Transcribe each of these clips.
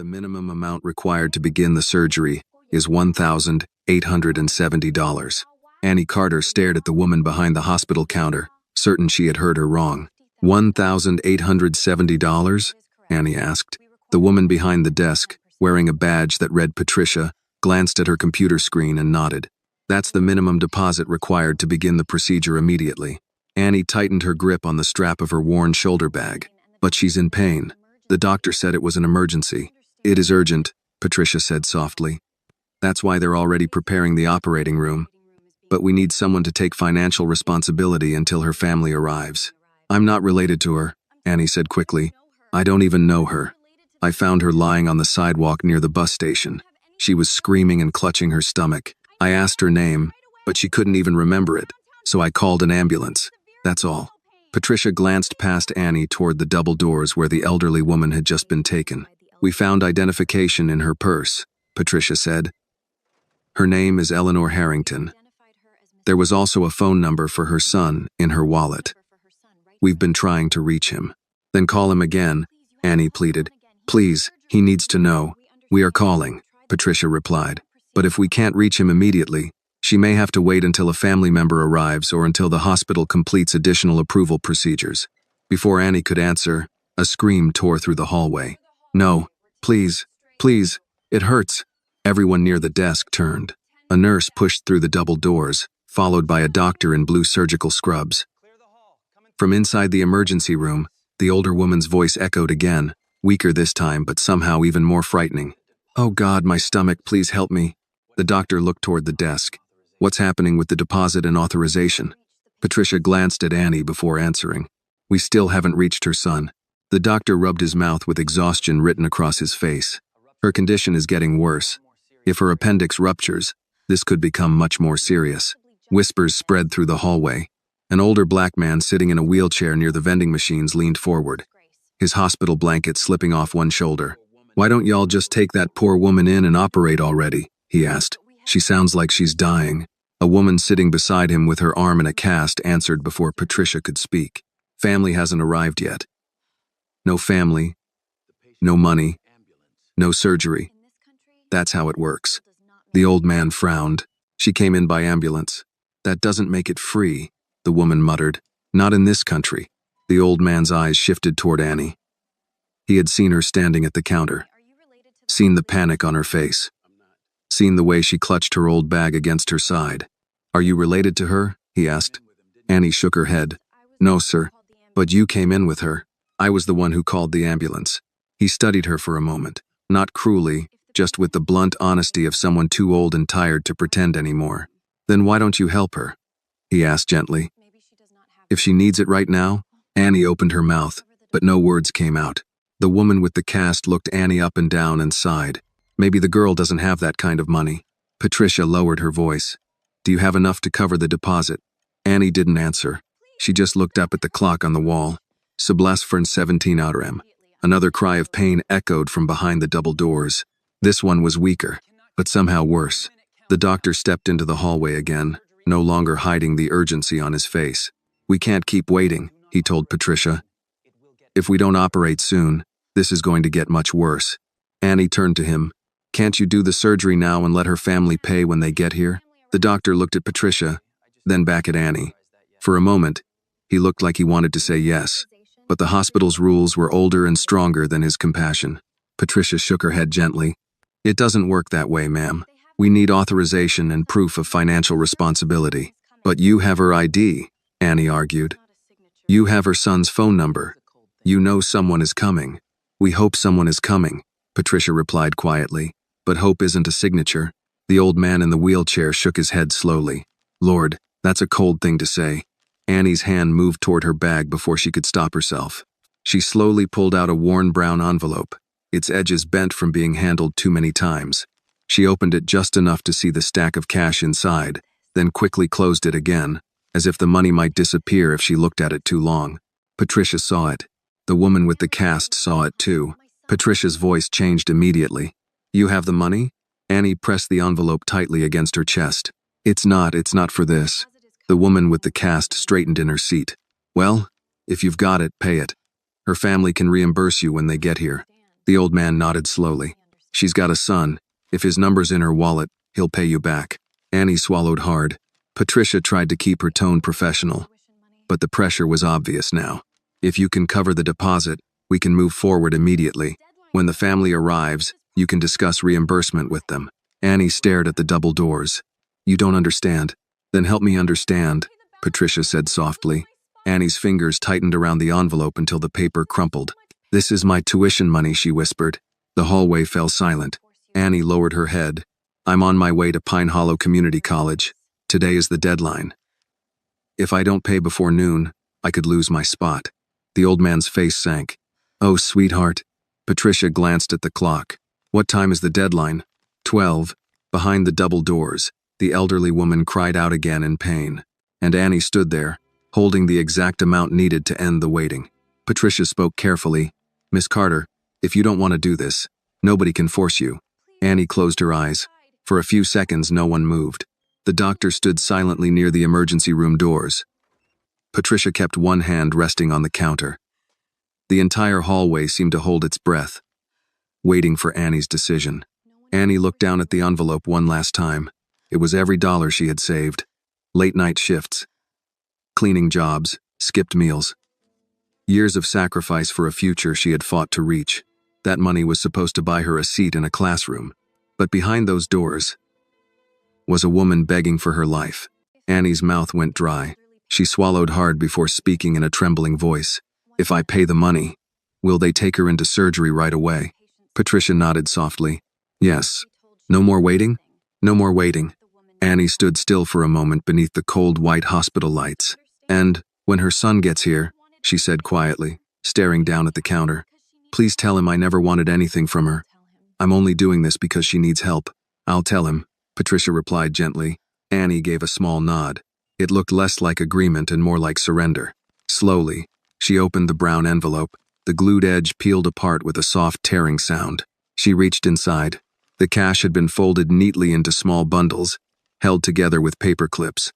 The minimum amount required to begin the surgery is $1,870. Annie Carter stared at the woman behind the hospital counter, certain she had heard her wrong. $1,870? Annie asked. The woman behind the desk, wearing a badge that read Patricia, glanced at her computer screen and nodded. That's the minimum deposit required to begin the procedure immediately. Annie tightened her grip on the strap of her worn shoulder bag. But she's in pain. The doctor said it was an emergency. It is urgent, Patricia said softly. That's why they're already preparing the operating room. But we need someone to take financial responsibility until her family arrives. I'm not related to her, Annie said quickly. I don't even know her. I found her lying on the sidewalk near the bus station. She was screaming and clutching her stomach. I asked her name, but she couldn't even remember it, so I called an ambulance. That's all. Patricia glanced past Annie toward the double doors where the elderly woman had just been taken. We found identification in her purse, Patricia said. Her name is Eleanor Harrington. There was also a phone number for her son in her wallet. We've been trying to reach him. Then call him again, Annie pleaded. Please, he needs to know. We are calling, Patricia replied. But if we can't reach him immediately, she may have to wait until a family member arrives or until the hospital completes additional approval procedures. Before Annie could answer, a scream tore through the hallway. No, please, please, it hurts. Everyone near the desk turned. A nurse pushed through the double doors, followed by a doctor in blue surgical scrubs. From inside the emergency room, the older woman's voice echoed again, weaker this time but somehow even more frightening. Oh God, my stomach, please help me. The doctor looked toward the desk. What's happening with the deposit and authorization? Patricia glanced at Annie before answering. We still haven't reached her son. The doctor rubbed his mouth with exhaustion written across his face. Her condition is getting worse. If her appendix ruptures, this could become much more serious. Whispers spread through the hallway. An older black man sitting in a wheelchair near the vending machines leaned forward, his hospital blanket slipping off one shoulder. Why don't y'all just take that poor woman in and operate already? He asked. She sounds like she's dying. A woman sitting beside him with her arm in a cast answered before Patricia could speak. Family hasn't arrived yet. No family, no money, no surgery. That's how it works. The old man frowned. She came in by ambulance. That doesn't make it free, the woman muttered. Not in this country. The old man's eyes shifted toward Annie. He had seen her standing at the counter, seen the panic on her face, seen the way she clutched her old bag against her side. Are you related to her? He asked. Annie shook her head. No, sir. But you came in with her. I was the one who called the ambulance. He studied her for a moment, not cruelly, just with the blunt honesty of someone too old and tired to pretend anymore. Then why don't you help her? He asked gently. If she needs it right now? Annie opened her mouth, but no words came out. The woman with the cast looked Annie up and down and sighed. Maybe the girl doesn't have that kind of money. Patricia lowered her voice. Do you have enough to cover the deposit? Annie didn't answer. She just looked up at the clock on the wall. Subless for 17 outrem. Another cry of pain echoed from behind the double doors. This one was weaker, but somehow worse. The doctor stepped into the hallway again, no longer hiding the urgency on his face. We can't keep waiting, he told Patricia. If we don't operate soon, this is going to get much worse. Annie turned to him. Can't you do the surgery now and let her family pay when they get here? The doctor looked at Patricia, then back at Annie. For a moment, he looked like he wanted to say yes, but the hospital's rules were older and stronger than his compassion. Patricia shook her head gently. It doesn't work that way, ma'am. We need authorization and proof of financial responsibility. But you have her ID, Annie argued. You have her son's phone number. You know someone is coming. We hope someone is coming, Patricia replied quietly. But hope isn't a signature. The old man in the wheelchair shook his head slowly. Lord, that's a cold thing to say. Annie's hand moved toward her bag before she could stop herself. She slowly pulled out a worn brown envelope, its edges bent from being handled too many times. She opened it just enough to see the stack of cash inside, then quickly closed it again, as if the money might disappear if she looked at it too long. Patricia saw it. The woman with the cast saw it too. Patricia's voice changed immediately. You have the money? Annie pressed the envelope tightly against her chest. It's not for this. The woman with the cast straightened in her seat. Well, if you've got it, pay it. Her family can reimburse you when they get here. The old man nodded slowly. She's got a son. If his number's in her wallet, he'll pay you back. Annie swallowed hard. Patricia tried to keep her tone professional, but the pressure was obvious now. If you can cover the deposit, we can move forward immediately. When the family arrives, you can discuss reimbursement with them. Annie stared at the double doors. You don't understand. Then help me understand, Patricia said softly. Annie's fingers tightened around the envelope until the paper crumpled. This is my tuition money, she whispered. The hallway fell silent. Annie lowered her head. I'm on my way to Pine Hollow Community College. Today is the deadline. If I don't pay before noon, I could lose my spot. The old man's face sank. Oh, sweetheart. Patricia glanced at the clock. What time is the deadline? 12. Behind the double doors, the elderly woman cried out again in pain. And Annie stood there, holding the exact amount needed to end the waiting. Patricia spoke carefully. Miss Carter, if you don't want to do this, nobody can force you. Annie closed her eyes. For a few seconds, no one moved. The doctor stood silently near the emergency room doors. Patricia kept one hand resting on the counter. The entire hallway seemed to hold its breath, waiting for Annie's decision. Annie looked down at the envelope one last time. It was every dollar she had saved. Late-night shifts, cleaning jobs, skipped meals. Years of sacrifice for a future she had fought to reach. That money was supposed to buy her a seat in a classroom. But behind those doors was a woman begging for her life. Annie's mouth went dry. She swallowed hard before speaking in a trembling voice. If I pay the money, will they take her into surgery right away? Patricia nodded softly. Yes. No more waiting? No more waiting. Annie stood still for a moment beneath the cold white hospital lights. And, when her son gets here, she said quietly, staring down at the counter, please tell him I never wanted anything from her. I'm only doing this because she needs help. I'll tell him, Patricia replied gently. Annie gave a small nod. It looked less like agreement and more like surrender. Slowly, she opened the brown envelope. The glued edge peeled apart with a soft tearing sound. She reached inside. The cash had been folded neatly into small bundles, held together with paper clips.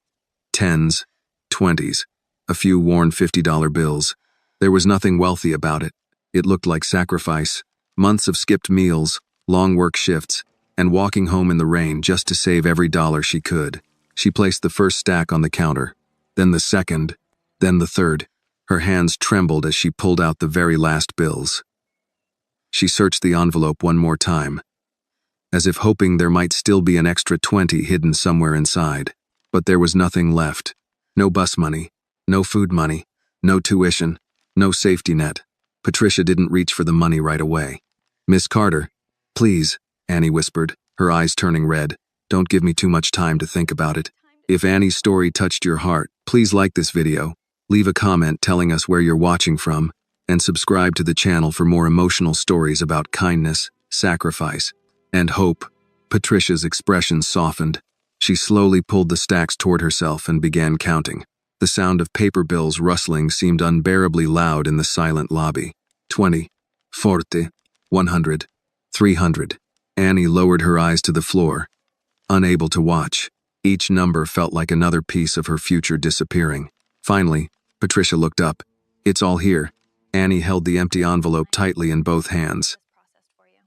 Tens, 20s, a few worn $50 bills. There was nothing wealthy about it. It looked like sacrifice. Months of skipped meals, long work shifts, and walking home in the rain just to save every dollar she could. She placed the first stack on the counter, then the second, then the third. Her hands trembled as she pulled out the very last bills. She searched the envelope one more time, as if hoping there might still be an extra 20 hidden somewhere inside. But there was nothing left. No bus money, no food money, no tuition, no safety net. Patricia didn't reach for the money right away. Miss Carter, please, Annie whispered, her eyes turning red. Don't give me too much time to think about it. If Annie's story touched your heart, please like this video, leave a comment telling us where you're watching from, and subscribe to the channel for more emotional stories about kindness, sacrifice, and hope. Patricia's expression softened. She slowly pulled the stacks toward herself and began counting. The sound of paper bills rustling seemed unbearably loud in the silent lobby. 20, 40, 100, 300. Annie lowered her eyes to the floor, unable to watch. Each number felt like another piece of her future disappearing. Finally, Patricia looked up. It's all here. Annie held the empty envelope tightly in both hands.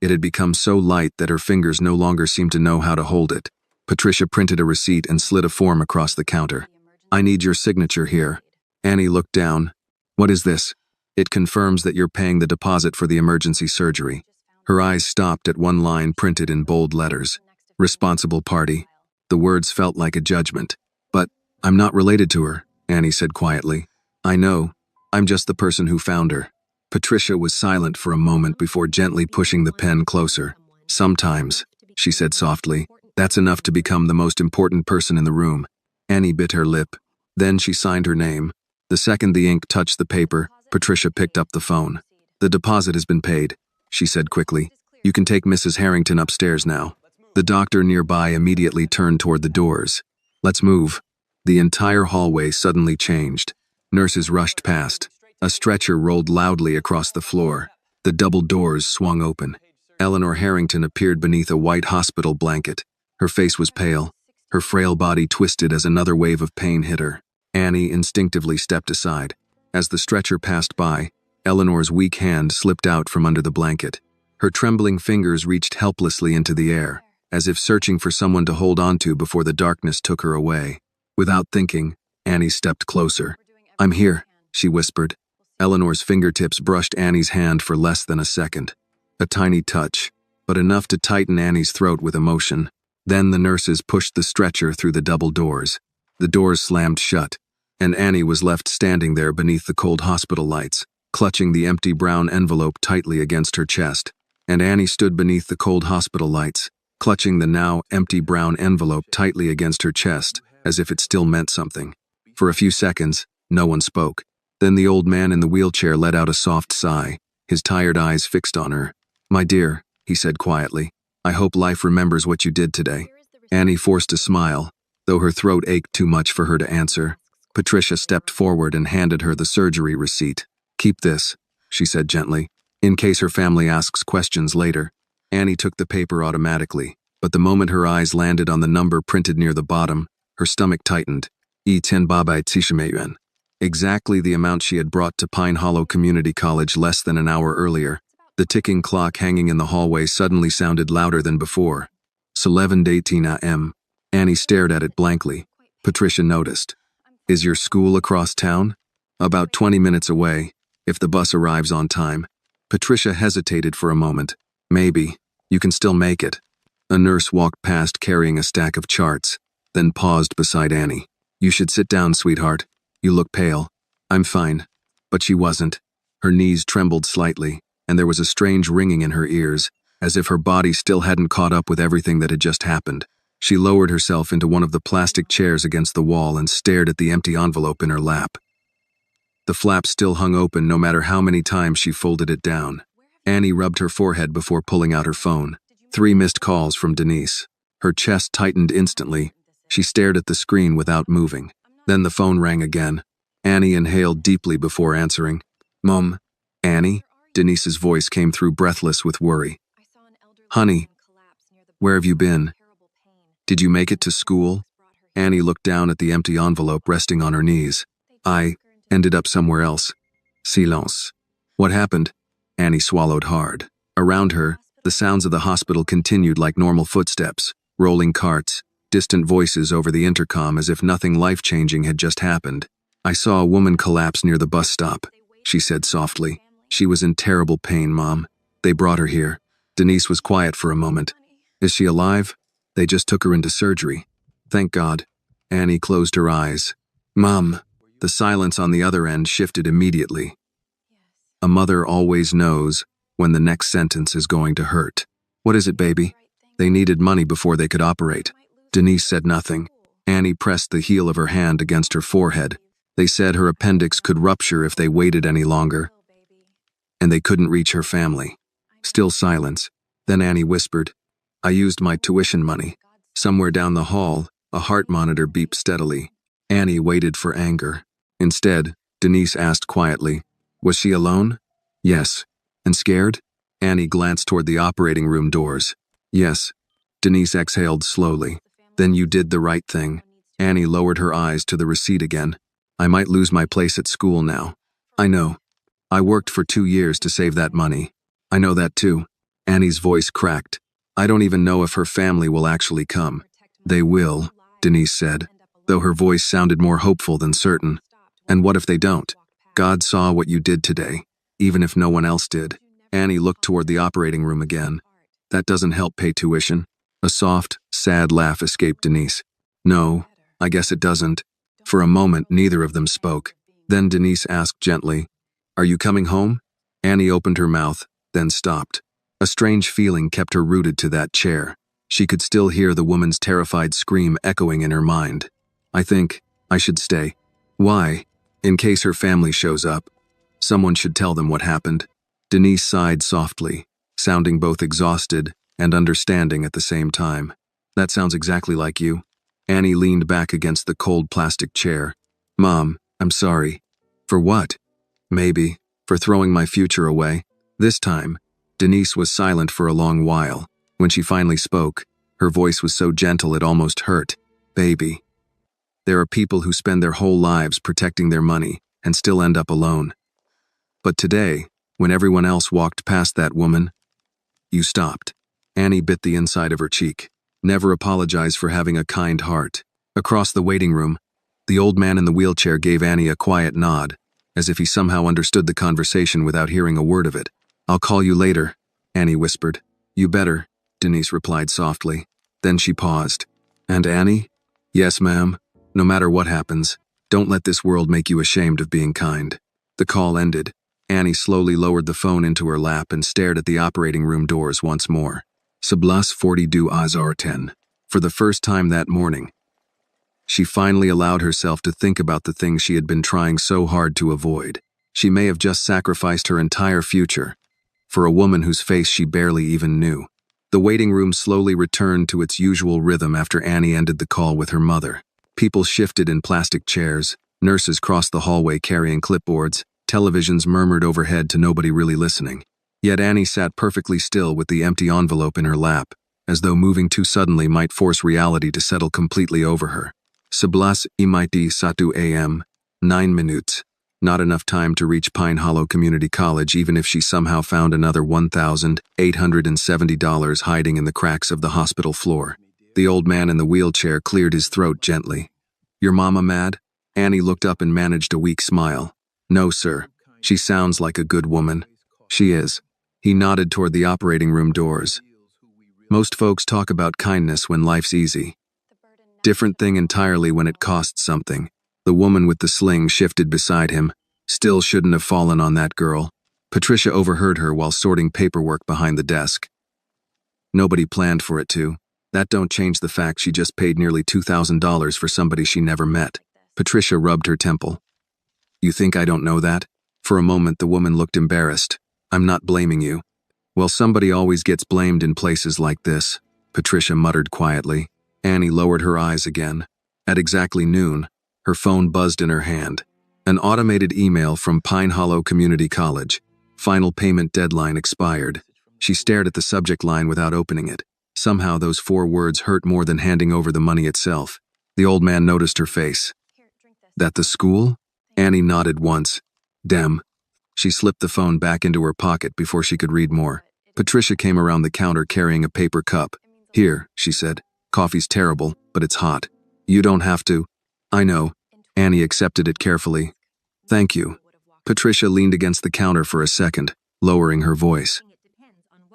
It had become so light that her fingers no longer seemed to know how to hold it. Patricia printed a receipt and slid a form across the counter. I need your signature here. Annie looked down. What is this? It confirms that you're paying the deposit for the emergency surgery. Her eyes stopped at one line printed in bold letters. Responsible party. The words felt like a judgment. But I'm not related to her, Annie said quietly. I know. I'm just the person who found her. Patricia was silent for a moment before gently pushing the pen closer. Sometimes, she said softly, that's enough to become the most important person in the room. Annie bit her lip. Then she signed her name. The second the ink touched the paper, Patricia picked up the phone. The deposit has been paid, she said quickly. You can take Mrs. Harrington upstairs now. The doctor nearby immediately turned toward the doors. Let's move. The entire hallway suddenly changed. Nurses rushed past. A stretcher rolled loudly across the floor. The double doors swung open. Eleanor Harrington appeared beneath a white hospital blanket. Her face was pale. Her frail body twisted as another wave of pain hit her. Annie instinctively stepped aside. As the stretcher passed by, Eleanor's weak hand slipped out from under the blanket. Her trembling fingers reached helplessly into the air, as if searching for someone to hold onto before the darkness took her away. Without thinking, Annie stepped closer. "I'm here," she whispered. Eleanor's fingertips brushed Annie's hand for less than a second. A tiny touch, but enough to tighten Annie's throat with emotion. Then the nurses pushed the stretcher through the double doors. The doors slammed shut, and Annie was left standing there beneath the cold hospital lights, clutching the empty brown envelope tightly against her chest. And Annie stood beneath the cold hospital lights, clutching the now empty brown envelope tightly against her chest, as if it still meant something. For a few seconds, no one spoke. Then the old man in the wheelchair let out a soft sigh, his tired eyes fixed on her. "My dear," he said quietly, "I hope life remembers what you did today." Annie forced a smile, though her throat ached too much for her to answer. Patricia stepped forward and handed her the surgery receipt. "Keep this," she said gently, "in case her family asks questions later." Annie took the paper automatically, but the moment her eyes landed on the number printed near the bottom, her stomach tightened. "10 babai tishimayuan." Exactly the amount she had brought to Pine Hollow Community College less than an hour earlier. The ticking clock hanging in the hallway suddenly sounded louder than before. 11:18 a.m. Annie stared at it blankly. Patricia noticed. "Is your school across town?" "About 20 minutes away, if the bus arrives on time." Patricia hesitated for a moment. "Maybe. You can still make it." A nurse walked past carrying a stack of charts, then paused beside Annie. "You should sit down, sweetheart. You look pale." "I'm fine." But she wasn't. Her knees trembled slightly, and there was a strange ringing in her ears, as if her body still hadn't caught up with everything that had just happened. She lowered herself into one of the plastic chairs against the wall and stared at the empty envelope in her lap. The flap still hung open no matter how many times she folded it down. Annie rubbed her forehead before pulling out her phone. 3 missed calls from Denise. Her chest tightened instantly. She stared at the screen without moving. Then the phone rang again. Annie inhaled deeply before answering. "Mom." "Annie?" Denise's voice came through breathless with worry. "Honey, where have you been? Did you make it to school?" Annie looked down at the empty envelope resting on her knees. "I ended up somewhere else." Silence. "What happened?" Annie swallowed hard. Around her, the sounds of the hospital continued like normal footsteps, rolling carts, distant voices over the intercom as if nothing life-changing had just happened. "I saw a woman collapse near the bus stop," she said softly. "She was in terrible pain, Mom. They brought her here." Denise was quiet for a moment. "Is she alive?" "They just took her into surgery." "Thank God." Annie closed her eyes. "Mom." The silence on the other end shifted immediately. A mother always knows when the next sentence is going to hurt. "What is it, baby?" "They needed money before they could operate." Denise said nothing. Annie pressed the heel of her hand against her forehead. "They said her appendix could rupture if they waited any longer, and they couldn't reach her family." Still silence. Then Annie whispered, "I used my tuition money." Somewhere down the hall, a heart monitor beeped steadily. Annie waited for anger. Instead, Denise asked quietly, "Was she alone?" "Yes." "And scared?" Annie glanced toward the operating room doors. "Yes." Denise exhaled slowly. "Then you did the right thing." Annie lowered her eyes to the receipt again. "I might lose my place at school now." "I know. I worked for 2 years to save that money." "I know that too." Annie's voice cracked. "I don't even know if her family will actually come." "They will," Denise said, though her voice sounded more hopeful than certain. "And what if they don't? God saw what you did today, even if no one else did." Annie looked toward the operating room again. "That doesn't help pay tuition." A soft, sad laugh escaped Denise. "No, I guess it doesn't." For a moment, neither of them spoke. Then Denise asked gently, "Are you coming home?" Annie opened her mouth, then stopped. A strange feeling kept her rooted to that chair. She could still hear the woman's terrified scream echoing in her mind. "I think I should stay." "Why?" "In case her family shows up. Someone should tell them what happened." Denise sighed softly, sounding both exhausted and understanding at the same time. "That sounds exactly like you." Annie leaned back against the cold plastic chair. "Mom, I'm sorry." "For what?" "Maybe, for throwing my future away." This time, Denise was silent for a long while. When she finally spoke, her voice was so gentle it almost hurt. "Baby. There are people who spend their whole lives protecting their money and still end up alone. But today, when everyone else walked past that woman, You stopped. Annie bit the inside of her cheek. Never apologize for having a kind heart. Across the waiting room, the old man in the wheelchair gave Annie a quiet nod, as if he somehow understood the conversation without hearing a word of it. I'll call you later, Annie whispered. You better, Denise replied softly. Then she paused. And Annie? Yes, ma'am. No matter what happens, don't let this world make you ashamed of being kind. The call ended. Annie slowly lowered the phone into her lap and stared at the operating room doors once more. Sublas 42 Azar 10. For the first time that morning, she finally allowed herself to think about the things she had been trying so hard to avoid. She may have just sacrificed her entire future for a woman whose face she barely even knew. The waiting room slowly returned to its usual rhythm after Annie ended the call with her mother. People shifted in plastic chairs, nurses crossed the hallway carrying clipboards, televisions murmured overhead to nobody really listening. Yet Annie sat perfectly still with the empty envelope in her lap, as though moving too suddenly might force reality to settle completely over her. Sebelas Imiti 1 a.m., 9 minutes. Not enough time to reach Pine Hollow Community College even if she somehow found another $1,870 hiding in the cracks of the hospital floor. The old man in the wheelchair cleared his throat gently. Your mama mad? Annie looked up and managed a weak smile. No, sir. She sounds like a good woman. She is. He nodded toward the operating room doors. Most folks talk about kindness when life's easy. Different thing entirely when it costs something. The woman with the sling shifted beside him. Still shouldn't have fallen on that girl. Patricia overheard her while sorting paperwork behind the desk. Nobody planned for it to. That don't change the fact she just paid nearly $2,000 for somebody she never met. Patricia rubbed her temple. You think I don't know that? For a moment the woman looked embarrassed. I'm not blaming you. Well, somebody always gets blamed in places like this, Patricia muttered quietly. Annie lowered her eyes again. At exactly noon, her phone buzzed in her hand. An automated email from Pine Hollow Community College. Final payment deadline expired. She stared at the subject line without opening it. Somehow those 4 words hurt more than handing over the money itself. The old man noticed her face. That the school? Annie nodded once. Dem. She slipped the phone back into her pocket before she could read more. Patricia came around the counter carrying a paper cup. Here, she said. Coffee's terrible, but it's hot. You don't have to. I know. Annie accepted it carefully. Thank you. Patricia leaned against the counter for a second, lowering her voice.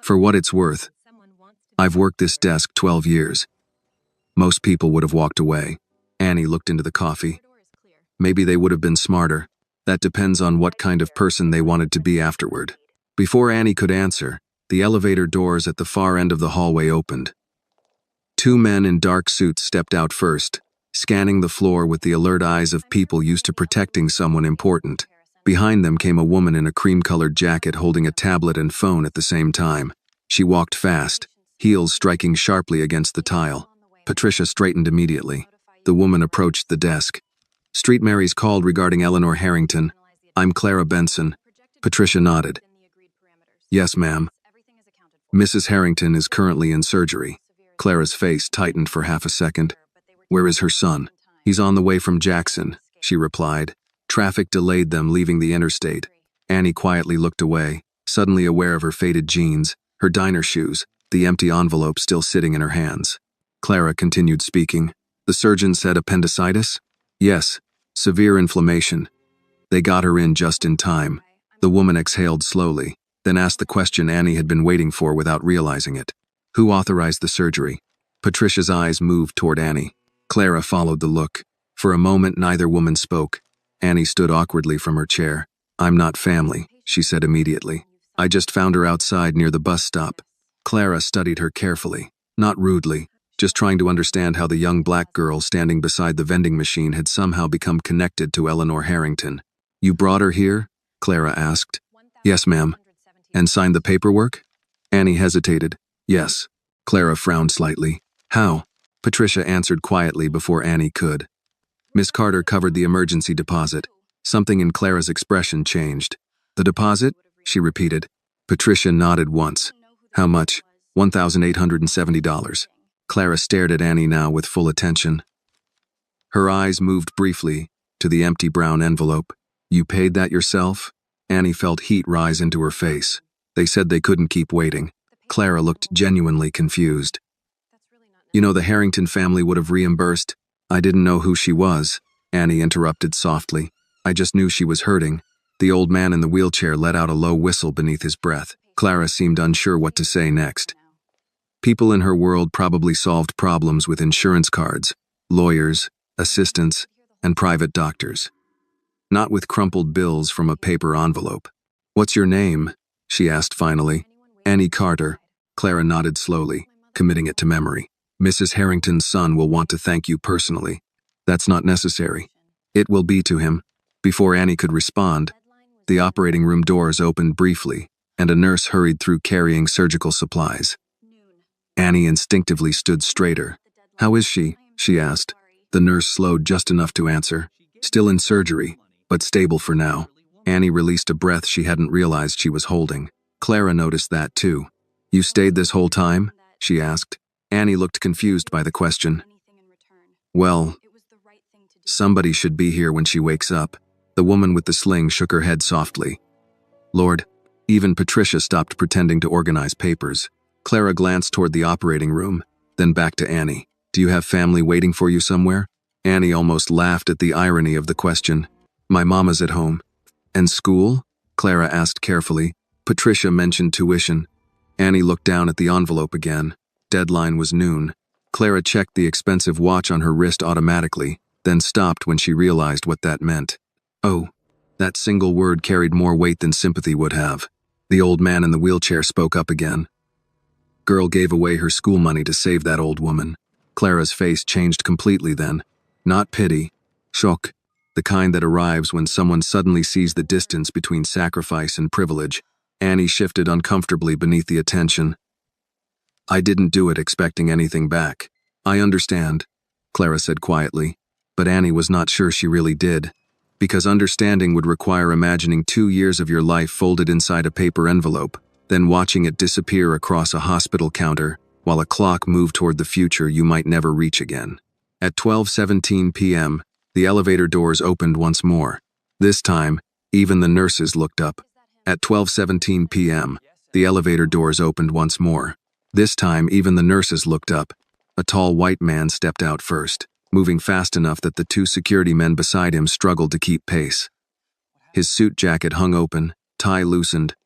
For what it's worth, I've worked this desk 12 years. Most people would have walked away. Annie looked into the coffee. Maybe they would have been smarter. That depends on what kind of person they wanted to be afterward. Before Annie could answer, the elevator doors at the far end of the hallway opened. 2 men in dark suits stepped out first, scanning the floor with the alert eyes of people used to protecting someone important. Behind them came a woman in a cream-colored jacket holding a tablet and phone at the same time. She walked fast, heels striking sharply against the tile. Patricia straightened immediately. The woman approached the desk. Street Mary's called regarding Eleanor Harrington. I'm Clara Benson. Patricia nodded. Yes, ma'am. Mrs. Harrington is currently in surgery. Clara's face tightened for half a second. Where is her son? He's on the way from Jackson, she replied. Traffic delayed them leaving the interstate. Annie quietly looked away, suddenly aware of her faded jeans, her diner shoes, the empty envelope still sitting in her hands. Clara continued speaking. The surgeon said appendicitis? Yes, severe inflammation. They got her in just in time. The woman exhaled slowly, then asked the question Annie had been waiting for without realizing it. Who authorized the surgery? Patricia's eyes moved toward Annie. Clara followed the look. For a moment, neither woman spoke. Annie stood awkwardly from her chair. I'm not family, she said immediately. I just found her outside near the bus stop. Clara studied her carefully, not rudely, just trying to understand how the young black girl standing beside the vending machine had somehow become connected to Eleanor Harrington. You brought her here? Clara asked. Yes, ma'am. And signed the paperwork? Annie hesitated. Yes. Clara frowned slightly. How? Patricia answered quietly before Annie could. Miss Carter covered the emergency deposit. Something in Clara's expression changed. The deposit? She repeated. Patricia nodded once. How much? $1,870. Clara stared at Annie now with full attention. Her eyes moved briefly to the empty brown envelope. You paid that yourself? Annie felt heat rise into her face. They said they couldn't keep waiting. Clara looked genuinely confused. You know, the Harrington family would have reimbursed. I didn't know who she was, Annie interrupted softly. I just knew she was hurting. The old man in the wheelchair let out a low whistle beneath his breath. Clara seemed unsure what to say next. People in her world probably solved problems with insurance cards, lawyers, assistants, and private doctors. Not with crumpled bills from a paper envelope. What's your name? She asked finally. Annie Carter. Clara nodded slowly, committing it to memory. Mrs. Harrington's son will want to thank you personally. That's not necessary. It will be to him. Before Annie could respond, the operating room doors opened briefly, and a nurse hurried through carrying surgical supplies. Annie instinctively stood straighter. How is she? She asked. The nurse slowed just enough to answer. Still in surgery, but stable for now. Annie released a breath she hadn't realized she was holding. Clara noticed that too. You stayed this whole time? She asked. Annie looked confused by the question. Well, somebody should be here when she wakes up. The woman with the sling shook her head softly. Lord, even Patricia stopped pretending to organize papers. Clara glanced toward the operating room, then back to Annie. Do you have family waiting for you somewhere? Annie almost laughed at the irony of the question. My mama's at home. And school? Clara asked carefully. Patricia mentioned tuition. Annie looked down at the envelope again. Deadline was noon. Clara checked the expensive watch on her wrist automatically, then stopped when she realized what that meant. Oh, that single word carried more weight than sympathy would have. The old man in the wheelchair spoke up again. Girl gave away her school money to save that old woman. Clara's face changed completely then. Not pity. Shock. The kind that arrives when someone suddenly sees the distance between sacrifice and privilege. Annie shifted uncomfortably beneath the attention. I didn't do it expecting anything back. I understand, Clara said quietly, but Annie was not sure she really did, because understanding would require imagining 2 years of your life folded inside a paper envelope, then watching it disappear across a hospital counter while a clock moved toward the future you might never reach again. At 12:17 p.m., the elevator doors opened once more. This time, even the nurses looked up. At 12:17 p.m., the elevator doors opened once more. This time, even the nurses looked up. A tall white man stepped out first, moving fast enough that the 2 security men beside him struggled to keep pace. His suit jacket hung open, tie loosened,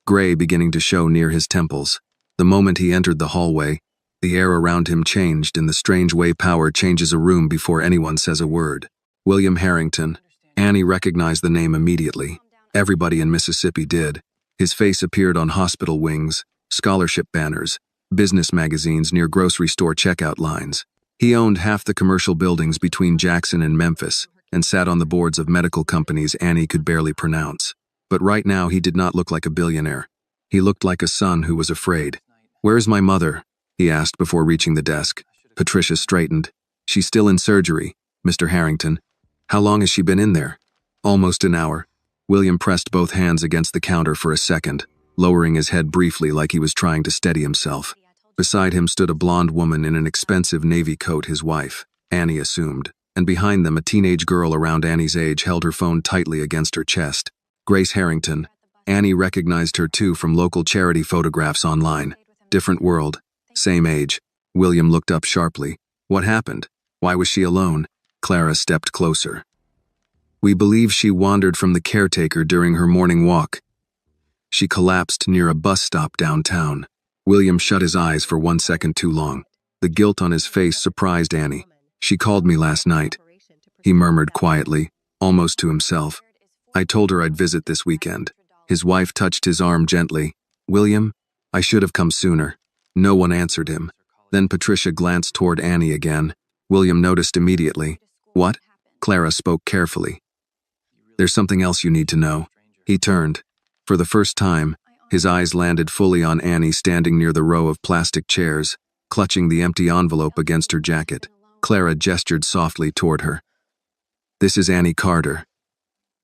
gray beginning to show near his temples. The moment he entered the hallway, the air around him changed in the strange way power changes a room before anyone says a word. William Harrington. Annie recognized the name immediately. Everybody in Mississippi did. His face appeared on hospital wings, scholarship banners, business magazines near grocery store checkout lines. He owned half the commercial buildings between Jackson and Memphis and sat on the boards of medical companies Annie could barely pronounce. But right now he did not look like a billionaire. He looked like a son who was afraid. Where's my mother? He asked before reaching the desk. Patricia straightened. She's still in surgery, Mr. Harrington. How long has she been in there? Almost an hour. William pressed both hands against the counter for a second, lowering his head briefly like he was trying to steady himself. Beside him stood a blonde woman in an expensive navy coat, his wife, Annie assumed, and behind them a teenage girl around Annie's age held her phone tightly against her chest. Grace Harrington. Annie recognized her too from local charity photographs online. Different world. Same age. William looked up sharply. What happened? Why was she alone? Clara stepped closer. We believe she wandered from the caretaker during her morning walk. She collapsed near a bus stop downtown. William shut his eyes for 1 second too long. The guilt on his face surprised Annie. She called me last night. He murmured quietly, almost to himself. I told her I'd visit this weekend. His wife touched his arm gently. William, I should have come sooner. No one answered him. Then Patricia glanced toward Annie again. William noticed immediately. What? Clara spoke carefully. There's something else you need to know. He turned. For the first time, his eyes landed fully on Annie standing near the row of plastic chairs, clutching the empty envelope against her jacket. Clara gestured softly toward her. This is Annie Carter.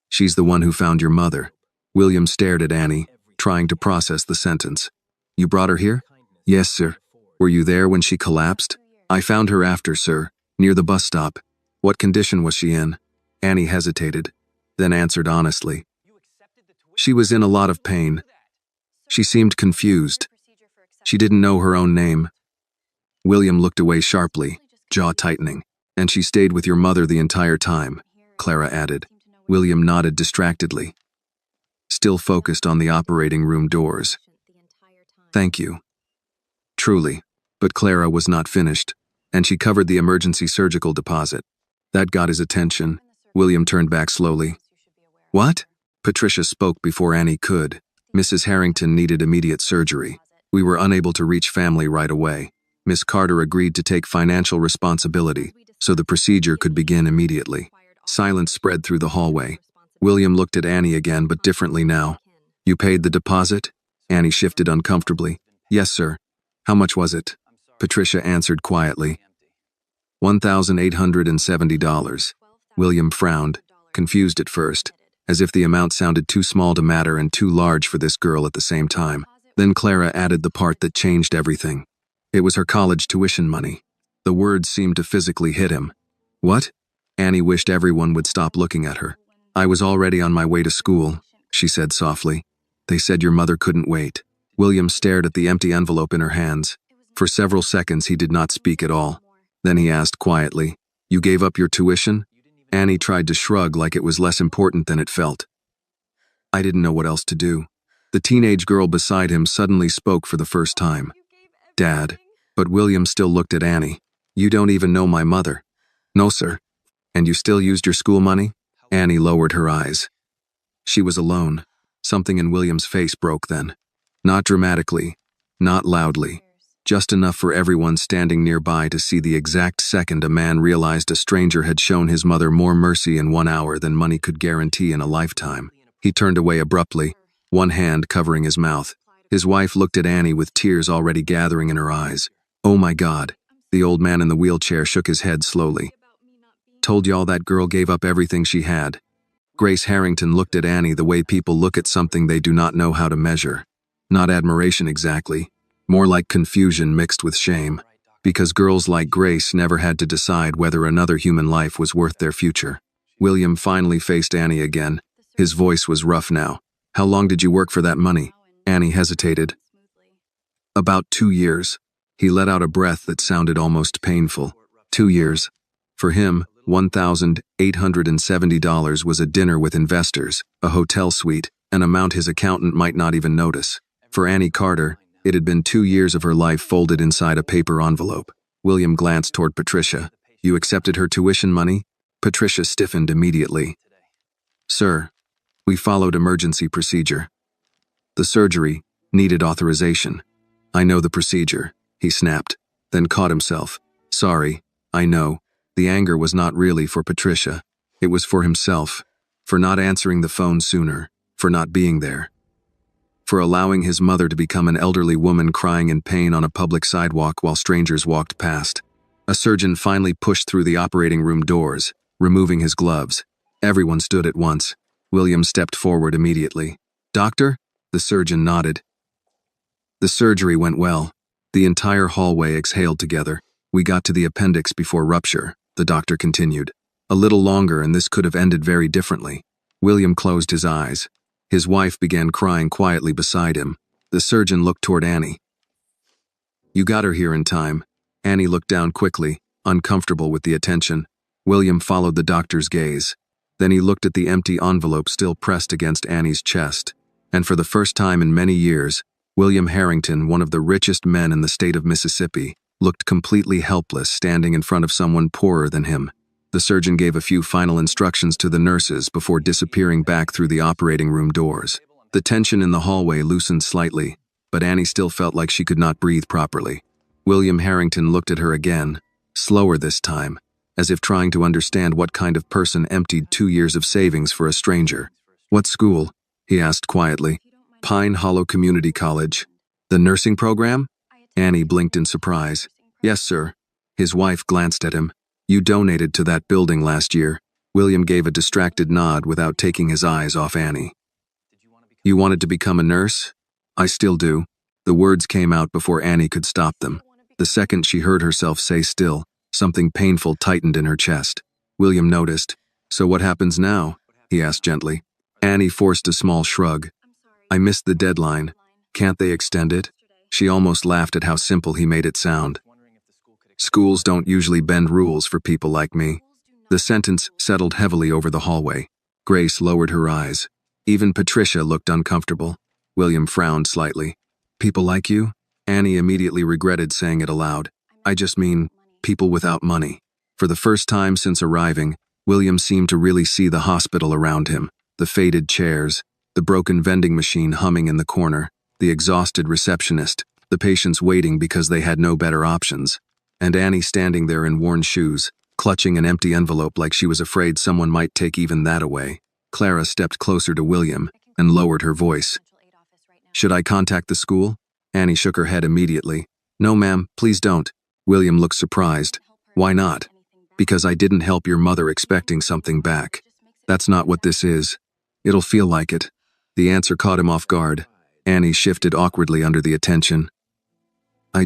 She's the one who found your mother. William stared at Annie, trying to process the sentence. You brought her here? Yes, sir. Were you there when she collapsed? I found her after, sir, near the bus stop. What condition was she in? Annie hesitated, then answered honestly. She was in a lot of pain. She seemed confused. She didn't know her own name. William looked away sharply, jaw tightening. And she stayed with your mother the entire time, Clara added. William nodded distractedly, still focused on the operating room doors. Thank you. Truly. But Clara was not finished, and she covered the emergency surgical deposit. That got his attention. William turned back slowly. What? Patricia spoke before Annie could. Mrs. Harrington needed immediate surgery. We were unable to reach family right away. Miss Carter agreed to take financial responsibility, so the procedure could begin immediately. Silence spread through the hallway. William looked at Annie again, but differently now. You paid the deposit? Annie shifted uncomfortably. Yes, sir. How much was it? Patricia answered quietly. $1,870. William frowned, confused at first, as if the amount sounded too small to matter and too large for this girl at the same time. Then Clara added the part that changed everything. It was her college tuition money. The words seemed to physically hit him. What? Annie wished everyone would stop looking at her. I was already on my way to school, she said softly. They said your mother couldn't wait. William stared at the empty envelope in her hands. For several seconds he did not speak at all. Then he asked quietly, You gave up your tuition? Annie tried to shrug like it was less important than it felt. I didn't know what else to do. The teenage girl beside him suddenly spoke for the first time. Dad. But William still looked at Annie. You don't even know my mother. No, sir. And you still used your school money? Annie lowered her eyes. She was alone. Something in William's face broke then. Not dramatically, not loudly, just enough for everyone standing nearby to see the exact second a man realized a stranger had shown his mother more mercy in 1 hour than money could guarantee in a lifetime. He turned away abruptly, one hand covering his mouth. His wife looked at Annie with tears already gathering in her eyes. Oh my God. The old man in the wheelchair shook his head slowly. Told y'all that girl gave up everything she had. Grace Harrington looked at Annie the way people look at something they do not know how to measure. Not admiration exactly, more like confusion mixed with shame, because girls like Grace never had to decide whether another human life was worth their future. William finally faced Annie again. His voice was rough now. How long did you work for that money? Annie hesitated. About 2 years. He let out a breath that sounded almost painful. 2 years. For him, $1,870 was a dinner with investors, a hotel suite, an amount his accountant might not even notice. For Annie Carter, it had been 2 years of her life folded inside a paper envelope. William glanced toward Patricia. You accepted her tuition money? Patricia stiffened immediately. Sir, we followed emergency procedure. The surgery needed authorization. I know the procedure, he snapped, then caught himself. Sorry, I know. The anger was not really for Patricia. It was for himself, for not answering the phone sooner, for not being there. For allowing his mother to become an elderly woman crying in pain on a public sidewalk while strangers walked past. A surgeon finally pushed through the operating room doors, removing his gloves. Everyone stood at once. William stepped forward immediately. Doctor? The surgeon nodded. The surgery went well. The entire hallway exhaled together. We got to the appendix before rupture, the doctor continued. A little longer and this could have ended very differently. William closed his eyes. His wife began crying quietly beside him. The surgeon looked toward Annie. You got her here in time. Annie looked down quickly, uncomfortable with the attention. William followed the doctor's gaze. Then he looked at the empty envelope still pressed against Annie's chest. And for the first time in many years, William Harrington, one of the richest men in the state of Mississippi, looked completely helpless standing in front of someone poorer than him. The surgeon gave a few final instructions to the nurses before disappearing back through the operating room doors. The tension in the hallway loosened slightly, but Annie still felt like she could not breathe properly. William Harrington looked at her again, slower this time, as if trying to understand what kind of person emptied 2 years of savings for a stranger. What school? He asked quietly. Pine Hollow Community College. The nursing program? Annie blinked in surprise. Yes, sir. His wife glanced at him. You donated to that building last year. William gave a distracted nod without taking his eyes off Annie. You wanted to become a nurse? I still do. The words came out before Annie could stop them. The second she heard herself say still, something painful tightened in her chest. William noticed. So what happens now? He asked gently. Annie forced a small shrug. I missed the deadline. Can't they extend it? She almost laughed at how simple he made it sound. Schools don't usually bend rules for people like me. The sentence settled heavily over the hallway. Grace lowered her eyes. Even Patricia looked uncomfortable. William frowned slightly. People like you? Annie immediately regretted saying it aloud. I just mean, people without money. For the first time since arriving, William seemed to really see the hospital around him. The faded chairs, the broken vending machine humming in the corner, the exhausted receptionist, the patients waiting because they had no better options. And Annie standing there in worn shoes, clutching an empty envelope like she was afraid someone might take even that away. Clara stepped closer to William and lowered her voice. Should I contact the school? Annie shook her head immediately. No, ma'am, please don't. William looked surprised. Why not? Because I didn't help your mother expecting something back. That's not what this is. It'll feel like it. The answer caught him off guard. Annie shifted awkwardly under the attention. I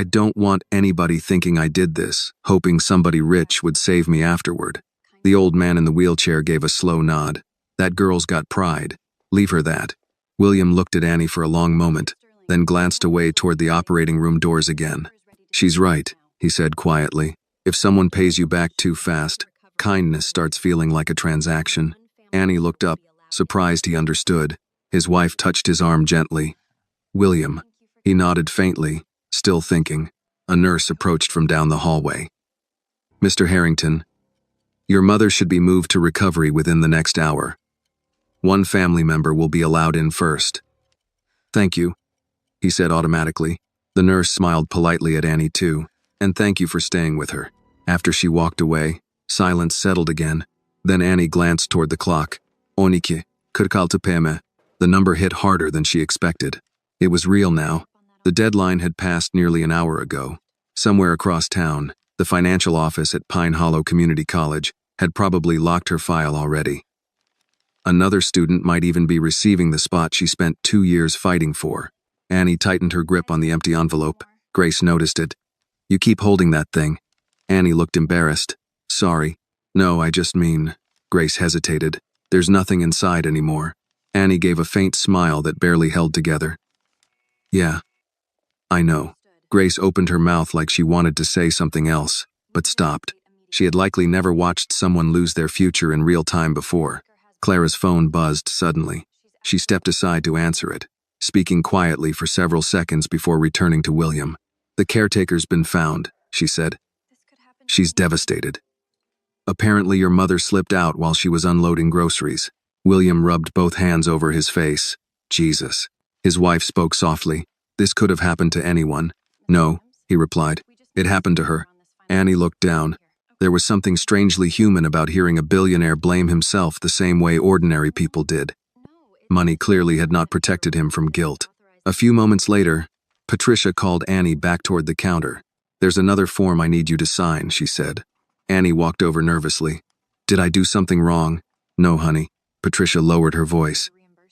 don't want anybody thinking I did this, hoping somebody rich would save me afterward. The old man in the wheelchair gave a slow nod. That girl's got pride. Leave her that. William looked at Annie for a long moment, then glanced away toward the operating room doors again. She's right, he said quietly. If someone pays you back too fast, kindness starts feeling like a transaction. Annie looked up, surprised he understood. His wife touched his arm gently. William. He nodded faintly, still thinking. A nurse approached from down the hallway. Mr. Harrington, your mother should be moved to recovery within the next hour. One family member will be allowed in first. Thank you, he said automatically. The nurse smiled politely at Annie too, and thank you for staying with her. After she walked away, silence settled again. Then Annie glanced toward the clock. 12, 45 PM. The number hit harder than she expected. It was real now. The deadline had passed nearly an hour ago. Somewhere across town, the financial office at Pine Hollow Community College had probably locked her file already. Another student might even be receiving the spot she spent 2 years fighting for. Annie tightened her grip on the empty envelope. Grace noticed it. You keep holding that thing. Annie looked embarrassed. Sorry. No, I just mean... Grace hesitated. There's nothing inside anymore. Annie gave a faint smile that barely held together. Yeah. I know. Grace opened her mouth like she wanted to say something else, but stopped. She had likely never watched someone lose their future in real time before. Clara's phone buzzed suddenly. She stepped aside to answer it, speaking quietly for several seconds before returning to William. The caretaker's been found, she said. She's devastated. Apparently your mother slipped out while she was unloading groceries. William rubbed both hands over his face. Jesus. His wife spoke softly. This could have happened to anyone. No, he replied. It happened to her. Annie looked down. There was something strangely human about hearing a billionaire blame himself the same way ordinary people did. Money clearly had not protected him from guilt. A few moments later, Patricia called Annie back toward the counter. There's another form I need you to sign, she said. Annie walked over nervously. Did I do something wrong? No, honey. Patricia lowered her voice.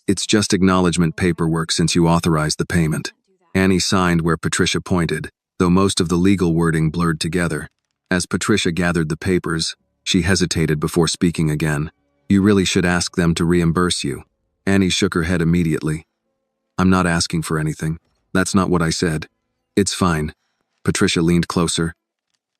It's just acknowledgement paperwork since you authorized the payment. Annie signed where Patricia pointed, though most of the legal wording blurred together. As Patricia gathered the papers, she hesitated before speaking again. You really should ask them to reimburse you. Annie shook her head immediately. I'm not asking for anything. That's not what I said. It's fine. Patricia leaned closer.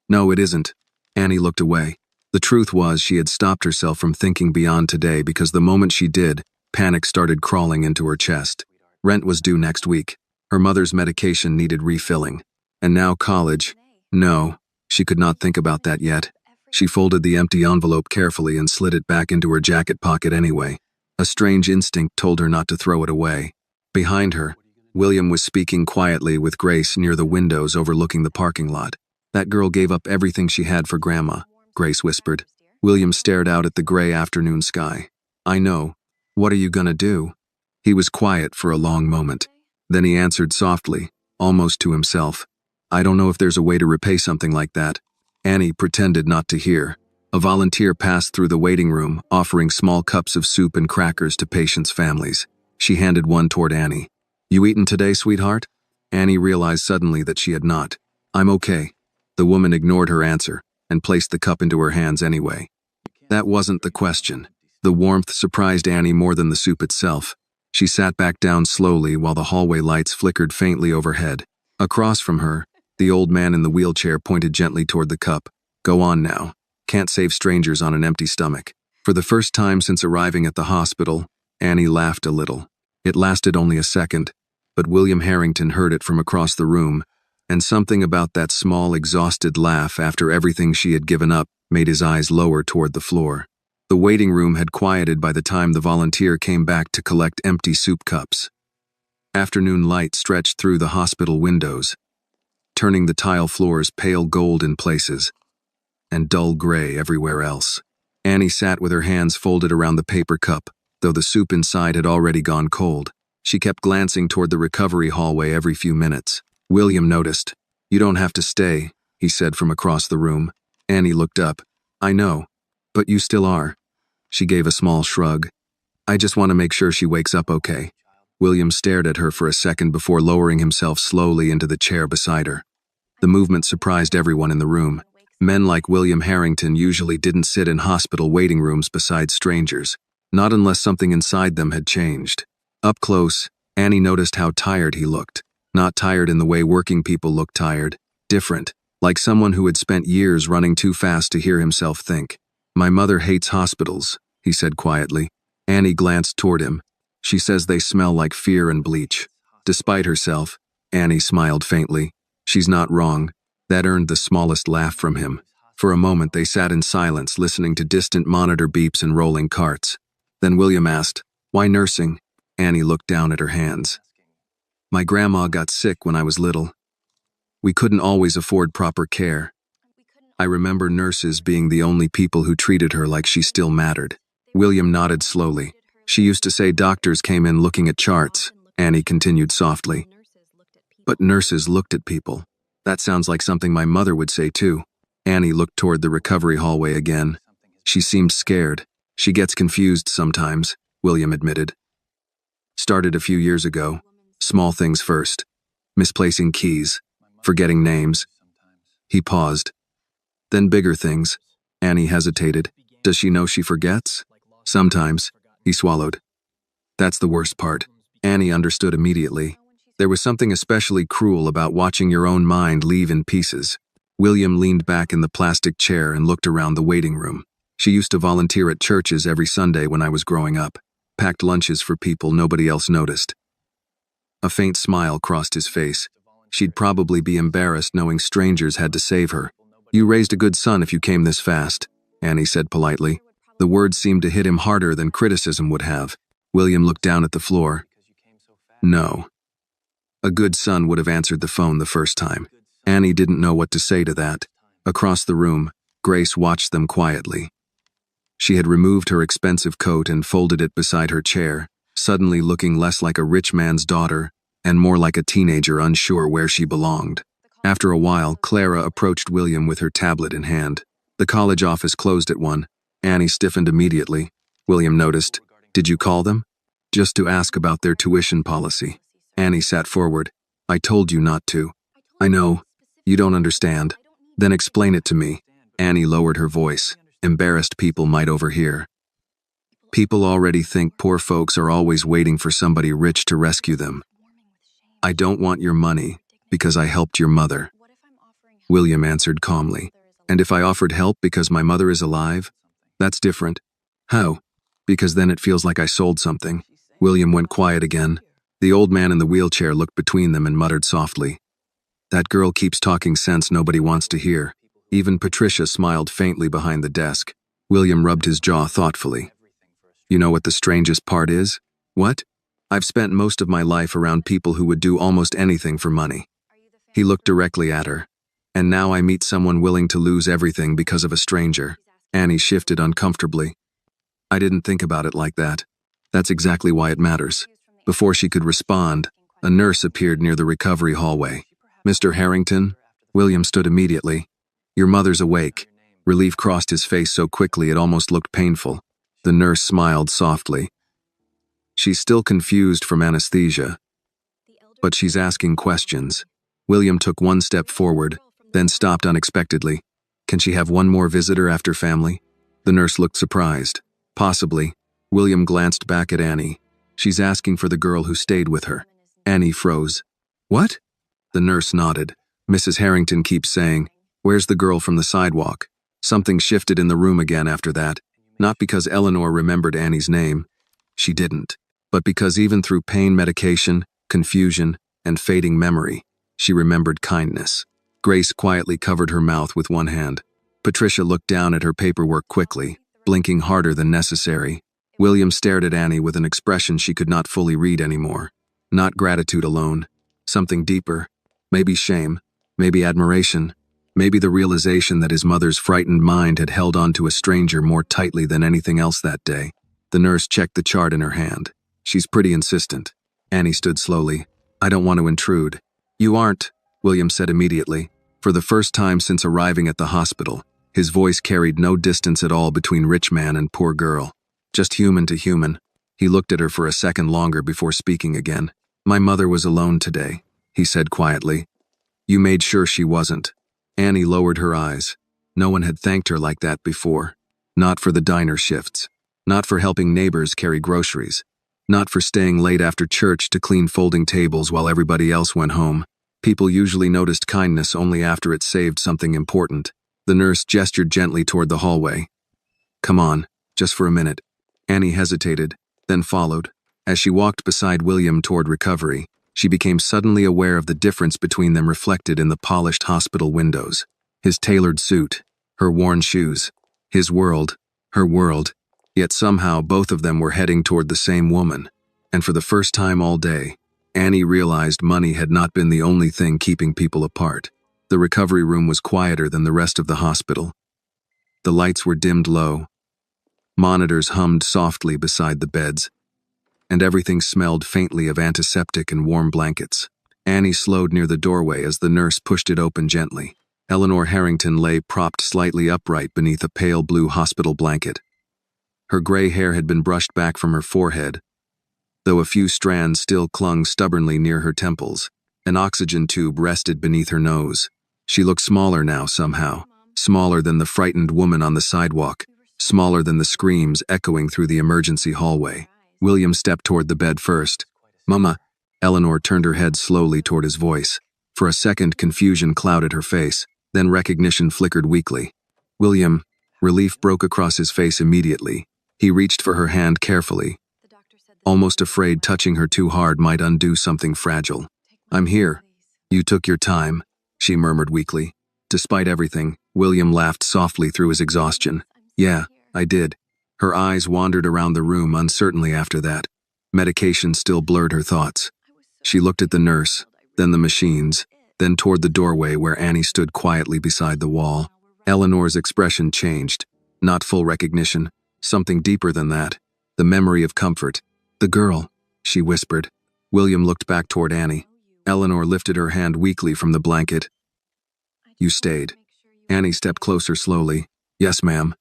No, it isn't. Annie looked away. The truth was she had stopped herself from thinking beyond today because the moment she did, panic started crawling into her chest. Rent was due next week. Her mother's medication needed refilling. And now college. No, she could not think about that yet. She folded the empty envelope carefully and slid it back into her jacket pocket anyway. A strange instinct told her not to throw it away. Behind her, William was speaking quietly with Grace near the windows overlooking the parking lot. That girl gave up everything she had for Grandma, Grace whispered. William stared out at the gray afternoon sky. I know. What are you gonna do? He was quiet for a long moment. Then he answered softly, almost to himself. I don't know if there's a way to repay something like that. Annie pretended not to hear. A volunteer passed through the waiting room, offering small cups of soup and crackers to patients' families. She handed one toward Annie. You eaten today, sweetheart? Annie realized suddenly that she had not. I'm okay. The woman ignored her answer and placed the cup into her hands anyway. That wasn't the question. The warmth surprised Annie more than the soup itself. She sat back down slowly while the hallway lights flickered faintly overhead. Across from her, the old man in the wheelchair pointed gently toward the cup. Go on now. Can't save strangers on an empty stomach. For the first time since arriving at the hospital, Annie laughed a little. It lasted only a second, but William Harrington heard it from across the room, and something about that small, exhausted laugh after everything she had given up made his eyes lower toward the floor. The waiting room had quieted by the time the volunteer came back to collect empty soup cups. Afternoon light stretched through the hospital windows, turning the tile floors pale gold in places and dull gray everywhere else. Annie sat with her hands folded around the paper cup, though the soup inside had already gone cold. She kept glancing toward the recovery hallway every few minutes. William noticed. You don't have to stay, he said from across the room. Annie looked up. I know, but you still are. She gave a small shrug. I just want to make sure she wakes up okay. William stared at her for a second before lowering himself slowly into the chair beside her. The movement surprised everyone in the room. Men like William Harrington usually didn't sit in hospital waiting rooms beside strangers, not unless something inside them had changed. Up close, Annie noticed how tired he looked. Not tired in the way working people look tired. Different, like someone who had spent years running too fast to hear himself think. My mother hates hospitals, he said quietly. Annie glanced toward him. She says they smell like fear and bleach. Despite herself, Annie smiled faintly. She's not wrong. That earned the smallest laugh from him. For a moment they sat in silence, listening to distant monitor beeps and rolling carts. Then William asked, Why nursing? Annie looked down at her hands. My grandma got sick when I was little. We couldn't always afford proper care. I remember nurses being the only people who treated her like she still mattered. William nodded slowly. She used to say doctors came in looking at charts, Annie continued softly. But nurses looked at people. That sounds like something my mother would say too. Annie looked toward the recovery hallway again. She seemed scared. She gets confused sometimes, William admitted. Started a few years ago. Small things first. Misplacing keys. Forgetting names. He paused. Then bigger things. Annie hesitated. Does she know she forgets? Sometimes. He swallowed. That's the worst part. Annie understood immediately. There was something especially cruel about watching your own mind leave in pieces. William leaned back in the plastic chair and looked around the waiting room. She used to volunteer at churches every Sunday when I was growing up. Packed lunches for people nobody else noticed. A faint smile crossed his face. She'd probably be embarrassed knowing strangers had to save her. You raised a good son if you came this fast, Annie said politely. The words seemed to hit him harder than criticism would have. William looked down at the floor. No. A good son would have answered the phone the first time. Annie didn't know what to say to that. Across the room, Grace watched them quietly. She had removed her expensive coat and folded it beside her chair, suddenly looking less like a rich man's daughter and more like a teenager unsure where she belonged. After a while, Clara approached William with her tablet in hand. The college office closed at 1. Annie stiffened immediately. William noticed. Did you call them? Just to ask about their tuition policy. Annie sat forward. I told you not to. I know. You don't understand. Then explain it to me. Annie lowered her voice. Embarrassed people might overhear. People already think poor folks are always waiting for somebody rich to rescue them. I don't want your money because I helped your mother. William answered calmly. And if I offered help because my mother is alive? That's different. How? Because then it feels like I sold something. William went quiet again. The old man in the wheelchair looked between them and muttered softly. That girl keeps talking sense nobody wants to hear. Even Patricia smiled faintly behind the desk. William rubbed his jaw thoughtfully. You know what the strangest part is? What? I've spent most of my life around people who would do almost anything for money. He looked directly at her. And now I meet someone willing to lose everything because of a stranger. Annie shifted uncomfortably. I didn't think about it like that. That's exactly why it matters. Before she could respond, a nurse appeared near the recovery hallway. Mr. Harrington? William stood immediately. Your mother's awake. Relief crossed his face so quickly it almost looked painful. The nurse smiled softly. She's still confused from anesthesia, but she's asking questions. William took one step forward, then stopped unexpectedly. Can she have one more visitor after family? The nurse looked surprised. Possibly. William glanced back at Annie. She's asking for the girl who stayed with her. Annie froze. What? The nurse nodded. Mrs. Harrington keeps saying, "Where's the girl from the sidewalk?" Something shifted in the room again after that, not because Eleanor remembered Annie's name. She didn't. But because even through pain medication, confusion, and fading memory, she remembered kindness. Grace quietly covered her mouth with one hand. Patricia looked down at her paperwork quickly, blinking harder than necessary. William stared at Annie with an expression she could not fully read anymore. Not gratitude alone. Something deeper. Maybe shame. Maybe admiration. Maybe the realization that his mother's frightened mind had held on to a stranger more tightly than anything else that day. The nurse checked the chart in her hand. She's pretty insistent. Annie stood slowly. I don't want to intrude. You aren't, William said immediately. For the first time since arriving at the hospital, his voice carried no distance at all between rich man and poor girl. Just human to human. He looked at her for a second longer before speaking again. My mother was alone today, he said quietly. You made sure she wasn't. Annie lowered her eyes. No one had thanked her like that before. Not for the diner shifts. Not for helping neighbors carry groceries. Not for staying late after church to clean folding tables while everybody else went home. People usually noticed kindness only after it saved something important. The nurse gestured gently toward the hallway. Come on, just for a minute. Annie hesitated, then followed. As she walked beside William toward recovery, she became suddenly aware of the difference between them reflected in the polished hospital windows. His tailored suit, her worn shoes, his world, her world. Yet somehow both of them were heading toward the same woman. And for the first time all day, Annie realized money had not been the only thing keeping people apart. The recovery room was quieter than the rest of the hospital. The lights were dimmed low. Monitors hummed softly beside the beds, and everything smelled faintly of antiseptic and warm blankets. Annie slowed near the doorway as the nurse pushed it open gently. Eleanor Harrington lay propped slightly upright beneath a pale blue hospital blanket. Her gray hair had been brushed back from her forehead, though a few strands still clung stubbornly near her temples. An oxygen tube rested beneath her nose. She looked smaller now somehow, smaller than the frightened woman on the sidewalk, smaller than the screams echoing through the emergency hallway. William stepped toward the bed first. Mama. Eleanor turned her head slowly toward his voice. For a second, confusion clouded her face, then recognition flickered weakly. William. Relief broke across his face immediately. He reached for her hand carefully, almost afraid touching her too hard might undo something fragile. I'm here. You took your time, she murmured weakly. Despite everything, William laughed softly through his exhaustion. Yeah, I did. Her eyes wandered around the room uncertainly after that. Medication still blurred her thoughts. She looked at the nurse, then the machines, then toward the doorway where Annie stood quietly beside the wall. Eleanor's expression changed. Not full recognition. Something deeper than that. The memory of comfort. The girl, she whispered. William looked back toward Annie. Eleanor lifted her hand weakly from the blanket. You stayed. Annie stepped closer slowly. Yes, ma'am.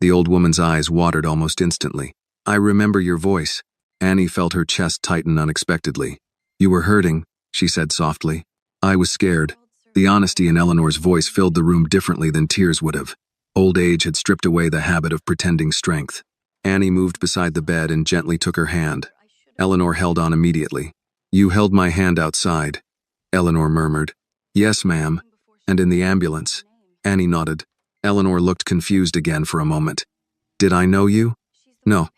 The old woman's eyes watered almost instantly. I remember your voice. Annie felt her chest tighten unexpectedly. You were hurting, she said softly. I was scared. The honesty in Eleanor's voice filled the room differently than tears would have. Old age had stripped away the habit of pretending strength. Annie moved beside the bed and gently took her hand. Eleanor held on immediately. You held my hand outside, Eleanor murmured. Yes, ma'am. And in the ambulance. Annie nodded. Eleanor looked confused again for a moment. Did I know you? No.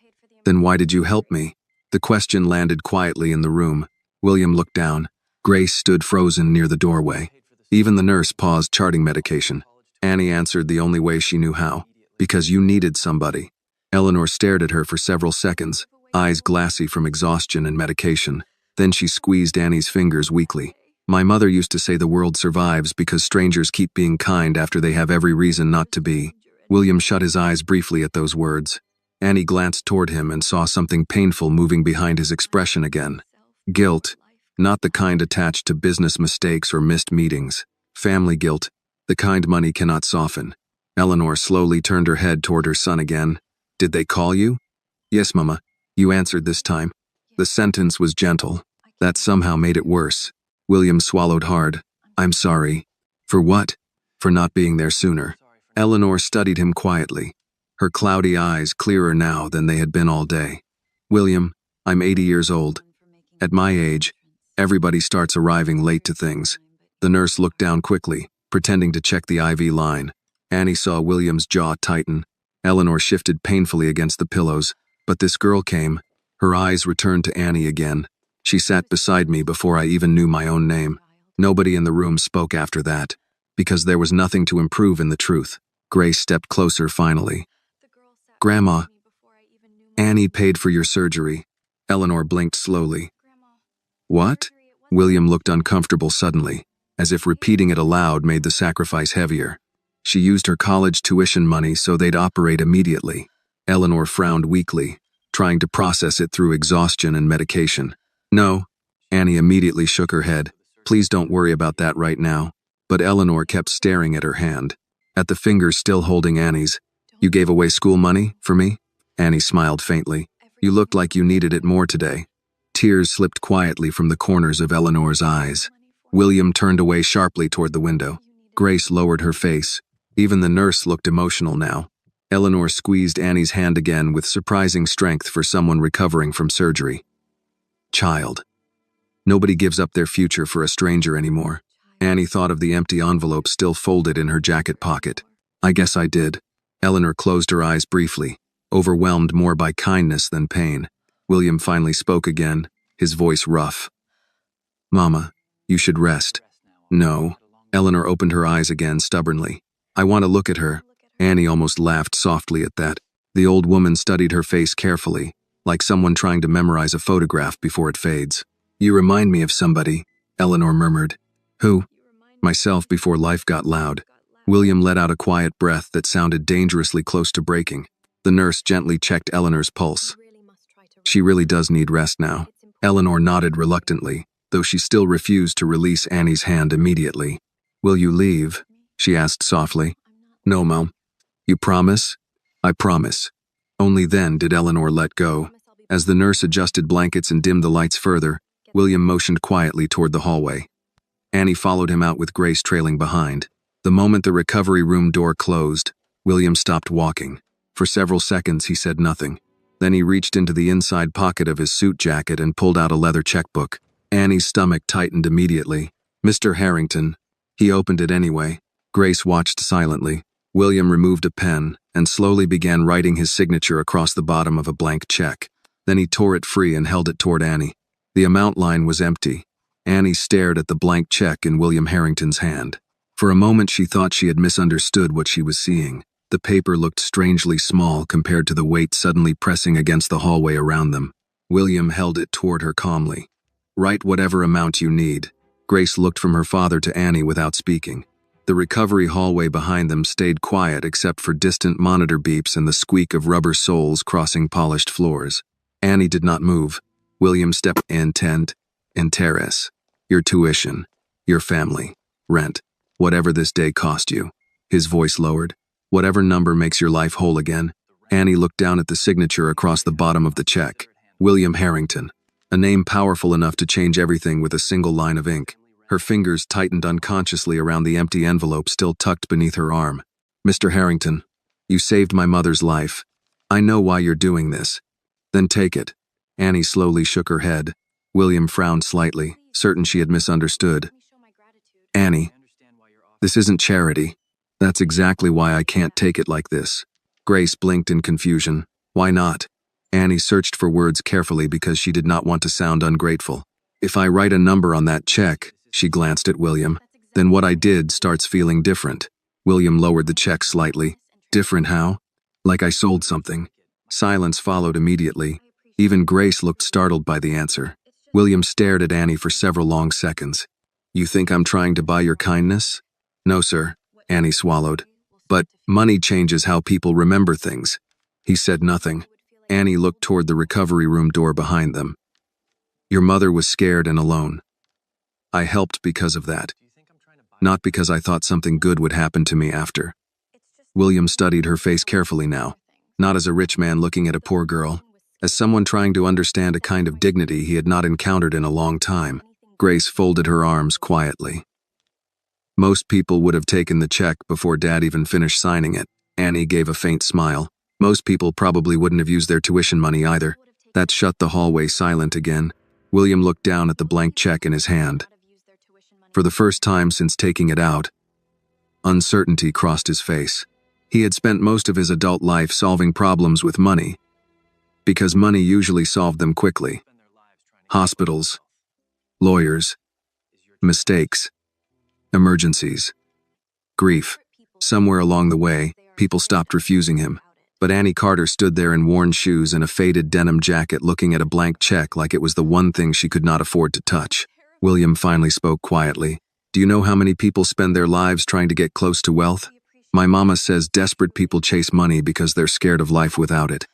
Then why did you help me? The question landed quietly in the room. William looked down. Grace stood frozen near the doorway. Even the nurse paused charting medication. Annie answered the only way she knew how. Because you needed somebody. Eleanor stared at her for several seconds, eyes glassy from exhaustion and medication. Then she squeezed Annie's fingers weakly. My mother used to say the world survives because strangers keep being kind after they have every reason not to be. William shut his eyes briefly at those words. Annie glanced toward him and saw something painful moving behind his expression again. Guilt, not the kind attached to business mistakes or missed meetings. Family guilt, the kind money cannot soften. Eleanor slowly turned her head toward her son again. Did they call you? Yes, Mama. You answered this time. The sentence was gentle. That somehow made it worse. William swallowed hard. I'm sorry. For what? For not being there sooner. Eleanor studied him quietly, her cloudy eyes clearer now than they had been all day. William, I'm 80 years old. At my age, everybody starts arriving late to things. The nurse looked down quickly, pretending to check the IV line. Annie saw William's jaw tighten. Eleanor shifted painfully against the pillows, but this girl came. Her eyes returned to Annie again. She sat beside me before I even knew my own name. Nobody in the room spoke after that, because there was nothing to improve in the truth. Grace stepped closer finally. Grandma, Annie paid for your surgery. Eleanor blinked slowly. What? William looked uncomfortable suddenly, as if repeating it aloud made the sacrifice heavier. She used her college tuition money so they'd operate immediately. Eleanor frowned weakly, trying to process it through exhaustion and medication. No. Annie immediately shook her head. Please don't worry about that right now. But Eleanor kept staring at her hand, at the fingers still holding Annie's. You gave away school money for me? Annie smiled faintly. You looked like you needed it more today. Tears slipped quietly from the corners of Eleanor's eyes. William turned away sharply toward the window. Grace lowered her face. Even the nurse looked emotional now. Eleanor squeezed Annie's hand again with surprising strength for someone recovering from surgery. Child. Nobody gives up their future for a stranger anymore. Annie thought of the empty envelope still folded in her jacket pocket. I guess I did. Eleanor closed her eyes briefly, overwhelmed more by kindness than pain. William finally spoke again, his voice rough. Mama, you should rest. No. Eleanor opened her eyes again stubbornly. I want to look at her. Annie almost laughed softly at that. The old woman studied her face carefully, like someone trying to memorize a photograph before it fades. You remind me of somebody, Eleanor murmured. Who? Myself before life got loud. William let out a quiet breath that sounded dangerously close to breaking. The nurse gently checked Eleanor's pulse. She really does need rest now. Eleanor nodded reluctantly, though she still refused to release Annie's hand immediately. Will you leave? She asked softly. No, Mom. You promise? I promise. Only then did Eleanor let go. As the nurse adjusted blankets and dimmed the lights further, William motioned quietly toward the hallway. Annie followed him out with Grace trailing behind. The moment the recovery room door closed, William stopped walking. For several seconds he said nothing. Then he reached into the inside pocket of his suit jacket and pulled out a leather checkbook. Annie's stomach tightened immediately. Mr. Harrington. He opened it anyway. Grace watched silently. William removed a pen and slowly began writing his signature across the bottom of a blank check. Then he tore it free and held it toward Annie. The amount line was empty. Annie stared at the blank check in William Harrington's hand. For a moment she thought she had misunderstood what she was seeing. The paper looked strangely small compared to the weight suddenly pressing against the hallway around them. William held it toward her calmly. Write whatever amount you need. Grace looked from her father to Annie without speaking. The recovery hallway behind them stayed quiet except for distant monitor beeps and the squeak of rubber soles crossing polished floors. Annie did not move. William stepped in tent, interest, your tuition, your family, rent, whatever this day cost you. His voice lowered. Whatever number makes your life whole again. Annie looked down at the signature across the bottom of the check. William Harrington. A name powerful enough to change everything with a single line of ink. Her fingers tightened unconsciously around the empty envelope still tucked beneath her arm. Mr. Harrington, you saved my mother's life. I know why you're doing this. Then take it. Annie slowly shook her head. William frowned slightly, certain she had misunderstood. Annie, this isn't charity. That's exactly why I can't take it like this. Grace blinked in confusion. Why not? Annie searched for words carefully because she did not want to sound ungrateful. If I write a number on that check, she glanced at William, then what I did starts feeling different. William lowered the check slightly. Different how? Like I sold something. Silence followed immediately. Even Grace looked startled by the answer. William stared at Annie for several long seconds. You think I'm trying to buy your kindness? No, sir. Annie swallowed. But money changes how people remember things. He said nothing. Annie looked toward the recovery room door behind them. Your mother was scared and alone. I helped because of that. Not because I thought something good would happen to me after. William studied her face carefully now, not as a rich man looking at a poor girl, as someone trying to understand a kind of dignity he had not encountered in a long time. Grace folded her arms quietly. Most people would have taken the check before Dad even finished signing it. Annie gave a faint smile. Most people probably wouldn't have used their tuition money either. That shut the hallway silent again. William looked down at the blank check in his hand. For the first time since taking it out, uncertainty crossed his face. He had spent most of his adult life solving problems with money, because money usually solved them quickly. Hospitals, lawyers, mistakes, emergencies, grief. Somewhere along the way, people stopped refusing him. But Annie Carter stood there in worn shoes and a faded denim jacket looking at a blank check like it was the one thing she could not afford to touch. William finally spoke quietly. Do you know how many people spend their lives trying to get close to wealth? My mama says desperate people chase money because they're scared of life without it.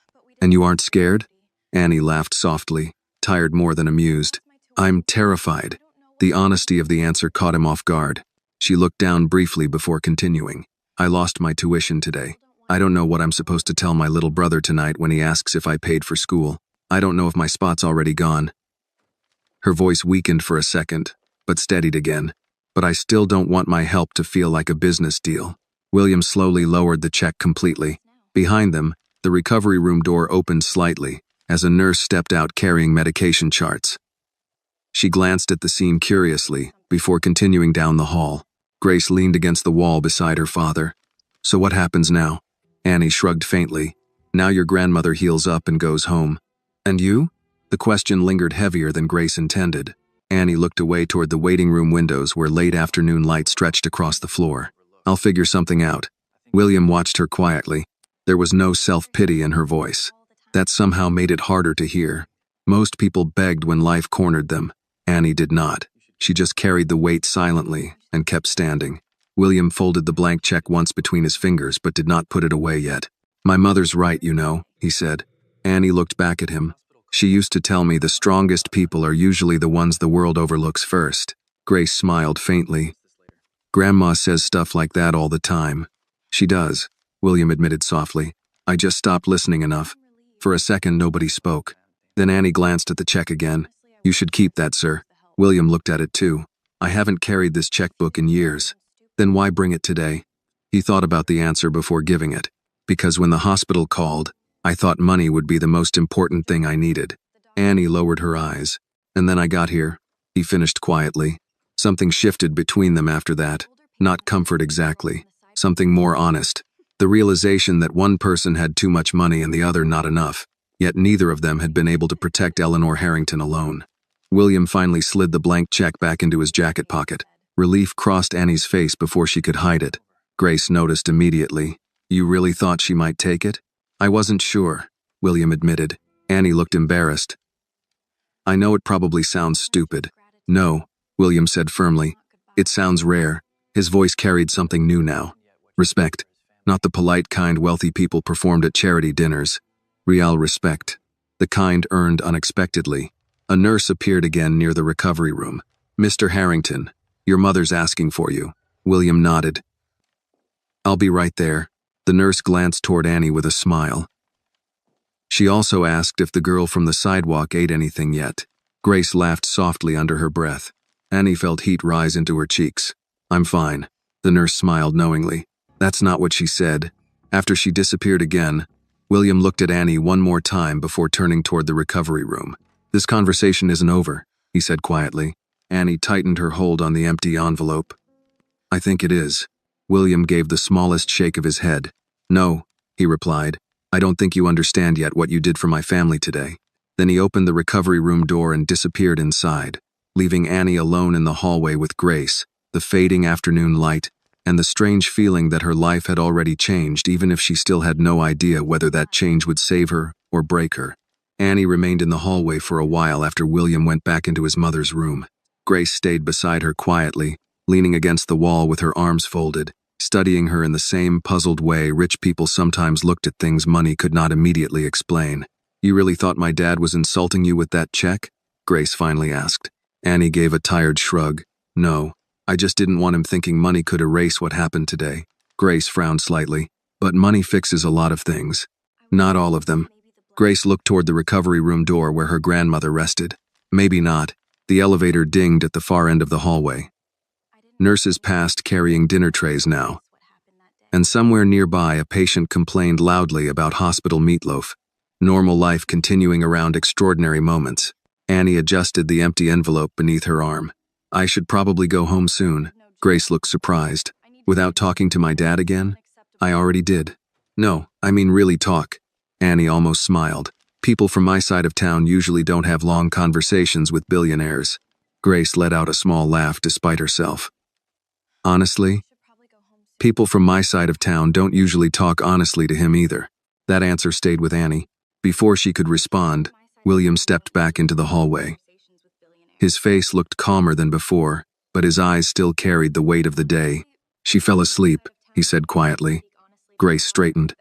And you aren't scared? Annie laughed softly, tired more than amused. I'm terrified. The honesty of the answer caught him off guard. She looked down briefly before continuing. I lost my tuition today. I don't know what I'm supposed to tell my little brother tonight when he asks if I paid for school. I don't know if my spot's already gone. Her voice weakened for a second, but steadied again. But I still don't want my help to feel like a business deal. William slowly lowered the check completely. Behind them, the recovery room door opened slightly as a nurse stepped out carrying medication charts. She glanced at the scene curiously before continuing down the hall. Grace leaned against the wall beside her father. So what happens now? Annie shrugged faintly. Now your grandmother heals up and goes home. And you? The question lingered heavier than Grace intended. Annie looked away toward the waiting room windows where late afternoon light stretched across the floor. I'll figure something out. William watched her quietly. There was no self-pity in her voice. That somehow made it harder to hear. Most people begged when life cornered them. Annie did not. She just carried the weight silently and kept standing. William folded the blank check once between his fingers but did not put it away yet. My mother's right, you know, he said. Annie looked back at him. She used to tell me the strongest people are usually the ones the world overlooks first. Grace smiled faintly. Grandma says stuff like that all the time. She does, William admitted softly. I just stopped listening enough. For a second, nobody spoke. Then Annie glanced at the check again. You should keep that, sir. William looked at it too. I haven't carried this checkbook in years. Then why bring it today? He thought about the answer before giving it. Because when the hospital called, I thought money would be the most important thing I needed. Annie lowered her eyes. And then I got here. He finished quietly. Something shifted between them after that. Not comfort exactly. Something more honest. The realization that one person had too much money and the other not enough. Yet neither of them had been able to protect Eleanor Harrington alone. William finally slid the blank check back into his jacket pocket. Relief crossed Annie's face before she could hide it. Grace noticed immediately. You really thought she might take it? I wasn't sure, William admitted. Annie looked embarrassed. I know it probably sounds stupid. No, William said firmly. It sounds rare. His voice carried something new now. Respect. Not the polite kind wealthy people performed at charity dinners. Real respect. The kind earned unexpectedly. A nurse appeared again near the recovery room. Mr. Harrington, your mother's asking for you. William nodded. I'll be right there. The nurse glanced toward Annie with a smile. She also asked if the girl from the sidewalk ate anything yet. Grace laughed softly under her breath. Annie felt heat rise into her cheeks. I'm fine. The nurse smiled knowingly. That's not what she said. After she disappeared again, William looked at Annie one more time before turning toward the recovery room. This conversation isn't over, he said quietly. Annie tightened her hold on the empty envelope. I think it is. William gave the smallest shake of his head. No, he replied. I don't think you understand yet what you did for my family today. Then he opened the recovery room door and disappeared inside, leaving Annie alone in the hallway with Grace, the fading afternoon light, and the strange feeling that her life had already changed even if she still had no idea whether that change would save her or break her. Annie remained in the hallway for a while after William went back into his mother's room. Grace stayed beside her quietly, leaning against the wall with her arms folded, studying her in the same puzzled way rich people sometimes looked at things money could not immediately explain. You really thought my dad was insulting you with that check? Grace finally asked. Annie gave a tired shrug. No, I just didn't want him thinking money could erase what happened today. Grace frowned slightly. But money fixes a lot of things. Not all of them. Grace looked toward the recovery room door where her grandmother rested. Maybe not. The elevator dinged at the far end of the hallway. Nurses passed carrying dinner trays now. And somewhere nearby a patient complained loudly about hospital meatloaf. Normal life continuing around extraordinary moments. Annie adjusted the empty envelope beneath her arm. I should probably go home soon. Grace looked surprised. Without talking to my dad again? I already did. No, I mean really talk. Annie almost smiled. People from my side of town usually don't have long conversations with billionaires. Grace let out a small laugh despite herself. Honestly? People from my side of town don't usually talk honestly to him either. That answer stayed with Annie. Before she could respond, William stepped back into the hallway. His face looked calmer than before, but his eyes still carried the weight of the day. She fell asleep, he said quietly. Grace straightened.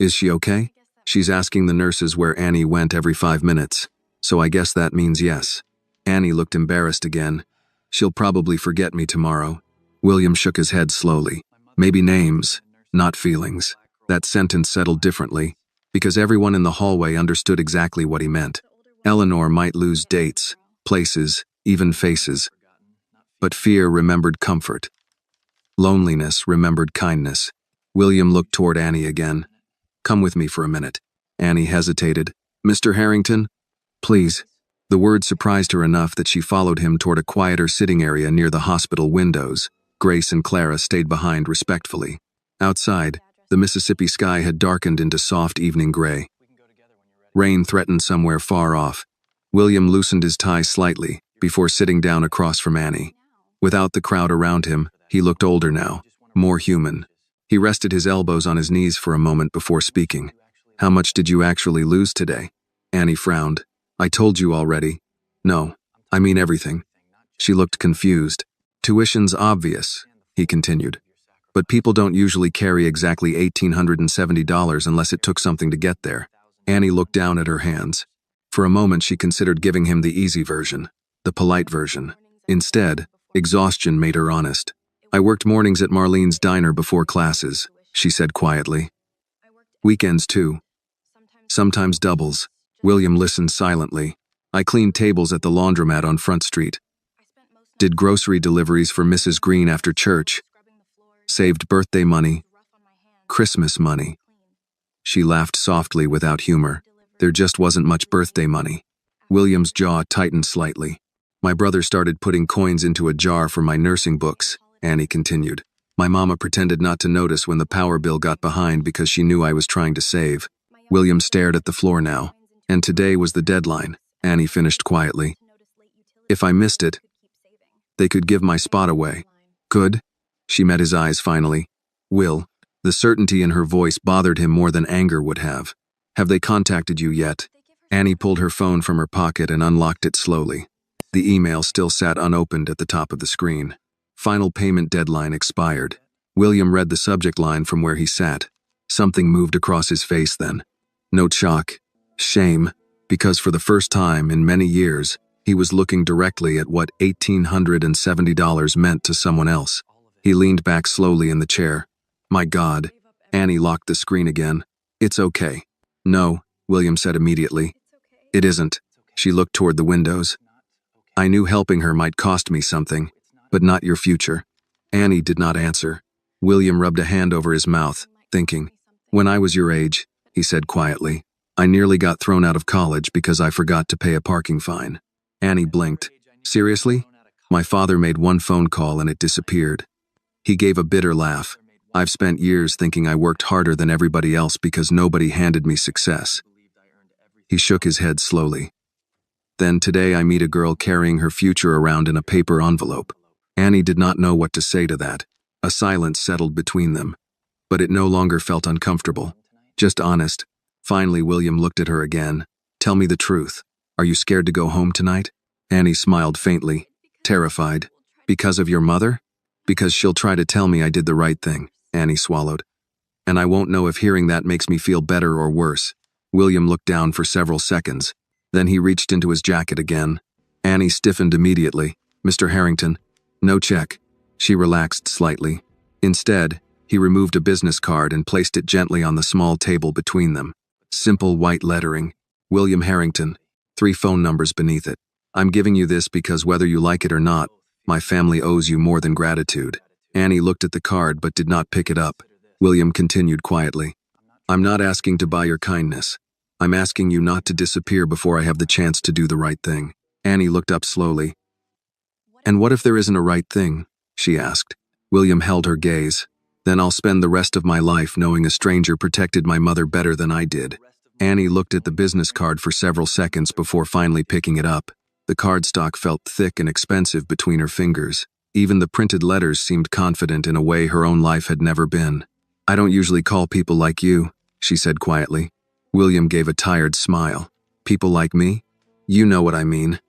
Is she okay? She's asking the nurses where Annie went every 5 minutes, so I guess that means yes. Annie looked embarrassed again. She'll probably forget me tomorrow. William shook his head slowly. Maybe names, not feelings. That sentence settled differently, because everyone in the hallway understood exactly what he meant. Eleanor might lose dates, places, even faces. But fear remembered comfort. Loneliness remembered kindness. William looked toward Annie again. Come with me for a minute. Annie hesitated. Mr. Harrington? Please. The word surprised her enough that she followed him toward a quieter sitting area near the hospital windows. Grace and Clara stayed behind respectfully. Outside, the Mississippi sky had darkened into soft evening gray. Rain threatened somewhere far off. William loosened his tie slightly before sitting down across from Annie. Without the crowd around him, he looked older now, more human. He rested his elbows on his knees for a moment before speaking. How much did you actually lose today? Annie frowned. I told you already. No, I mean everything. She looked confused. Tuition's obvious, he continued. But people don't usually carry exactly $1,870 unless it took something to get there. Annie looked down at her hands. For a moment she considered giving him the easy version, the polite version. Instead, exhaustion made her honest. I worked mornings at Marlene's diner before classes, she said quietly. Weekends too. Sometimes doubles. William listened silently. I cleaned tables at the laundromat on Front Street. Did grocery deliveries for Mrs. Green after church. Saved birthday money. Christmas money. She laughed softly without humor. There just wasn't much birthday money. William's jaw tightened slightly. My brother started putting coins into a jar for my nursing books, Annie continued. My mama pretended not to notice when the power bill got behind because she knew I was trying to save. William stared at the floor now. And today was the deadline, Annie finished quietly. If I missed it, they could give my spot away. Could? She met his eyes finally. Will. The certainty in her voice bothered him more than anger would have. Have they contacted you yet? Annie pulled her phone from her pocket and unlocked it slowly. The email still sat unopened at the top of the screen. Final payment deadline expired. William read the subject line from where he sat. Something moved across his face then. No shock. Shame, because for the first time in many years, he was looking directly at what $1,870 meant to someone else. He leaned back slowly in the chair. My God. Annie locked the screen again. It's okay. No, William said immediately. It isn't. She looked toward the windows. I knew helping her might cost me something, but not your future. Annie did not answer. William rubbed a hand over his mouth, thinking. When I was your age, he said quietly, I nearly got thrown out of college because I forgot to pay a parking fine. Annie blinked. Seriously? My father made one phone call and it disappeared. He gave a bitter laugh. I've spent years thinking I worked harder than everybody else because nobody handed me success. He shook his head slowly. Then today I meet a girl carrying her future around in a paper envelope. Annie did not know what to say to that. A silence settled between them. But it no longer felt uncomfortable. Just honest. Finally, William looked at her again. Tell me the truth. Are you scared to go home tonight? Annie smiled faintly, terrified. Because of your mother? Because she'll try to tell me I did the right thing, Annie swallowed. And I won't know if hearing that makes me feel better or worse. William looked down for several seconds. Then he reached into his jacket again. Annie stiffened immediately. Mr. Harrington. No check. She relaxed slightly. Instead, he removed a business card and placed it gently on the small table between them. Simple white lettering. William Harrington. 3 phone numbers beneath it. I'm giving you this because whether you like it or not, my family owes you more than gratitude. Annie looked at the card but did not pick it up. William continued quietly. I'm not asking to buy your kindness. I'm asking you not to disappear before I have the chance to do the right thing. Annie looked up slowly. And what if there isn't a right thing? She asked. William held her gaze. Then I'll spend the rest of my life knowing a stranger protected my mother better than I did. Annie looked at the business card for several seconds before finally picking it up. The cardstock felt thick and expensive between her fingers. Even the printed letters seemed confident in a way her own life had never been. I don't usually call people like you, she said quietly. William gave a tired smile. People like me? You know what I mean.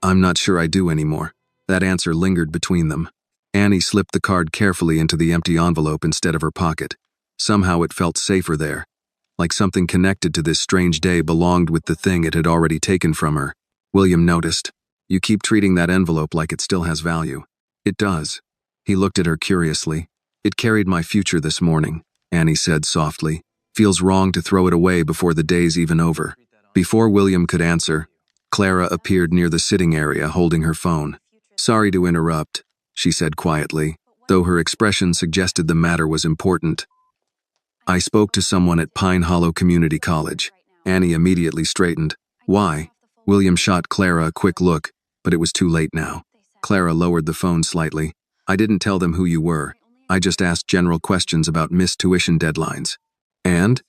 I'm not sure I do anymore. That answer lingered between them. Annie slipped the card carefully into the empty envelope instead of her pocket. Somehow it felt safer there, like something connected to this strange day belonged with the thing it had already taken from her. William noticed. You keep treating that envelope like it still has value. It does. He looked at her curiously. It carried my future this morning, Annie said softly. Feels wrong to throw it away before the day's even over. Before William could answer, Clara appeared near the sitting area holding her phone. Sorry to interrupt, she said quietly, though her expression suggested the matter was important. I spoke to someone at Pine Hollow Community College. Annie immediately straightened. Why? William shot Clara a quick look, but it was too late now. Clara lowered the phone slightly. I didn't tell them who you were. I just asked general questions about missed tuition deadlines. And?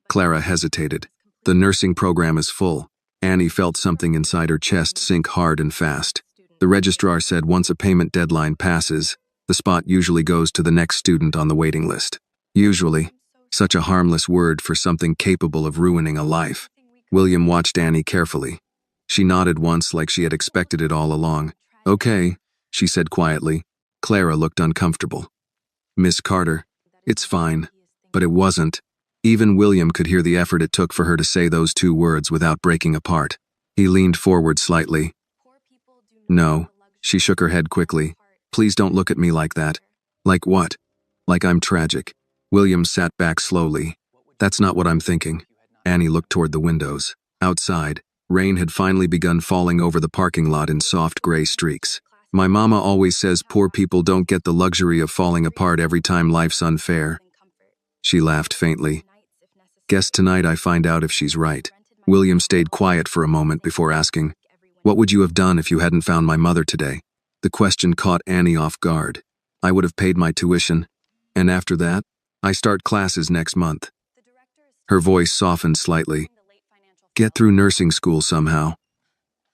Clara hesitated. The nursing program is full. Annie felt something inside her chest sink hard and fast. The registrar said once a payment deadline passes, the spot usually goes to the next student on the waiting list. Usually. Such a harmless word for something capable of ruining a life. William watched Annie carefully. She nodded once like she had expected it all along. Okay, she said quietly. Clara looked uncomfortable. Miss Carter, it's fine. But it wasn't. Even William could hear the effort it took for her to say those two words without breaking apart. He leaned forward slightly. No, she shook her head quickly. Please don't look at me like that. Like what? Like I'm tragic. William sat back slowly. That's not what I'm thinking. Annie looked toward the windows. Outside, rain had finally begun falling over the parking lot in soft gray streaks. My mama always says poor people don't get the luxury of falling apart every time life's unfair. She laughed faintly. Guess tonight I find out if she's right. William stayed quiet for a moment before asking, what would you have done if you hadn't found my mother today? The question caught Annie off guard. I would have paid my tuition. And after that, I start classes next month. Her voice softened slightly. Get through nursing school somehow.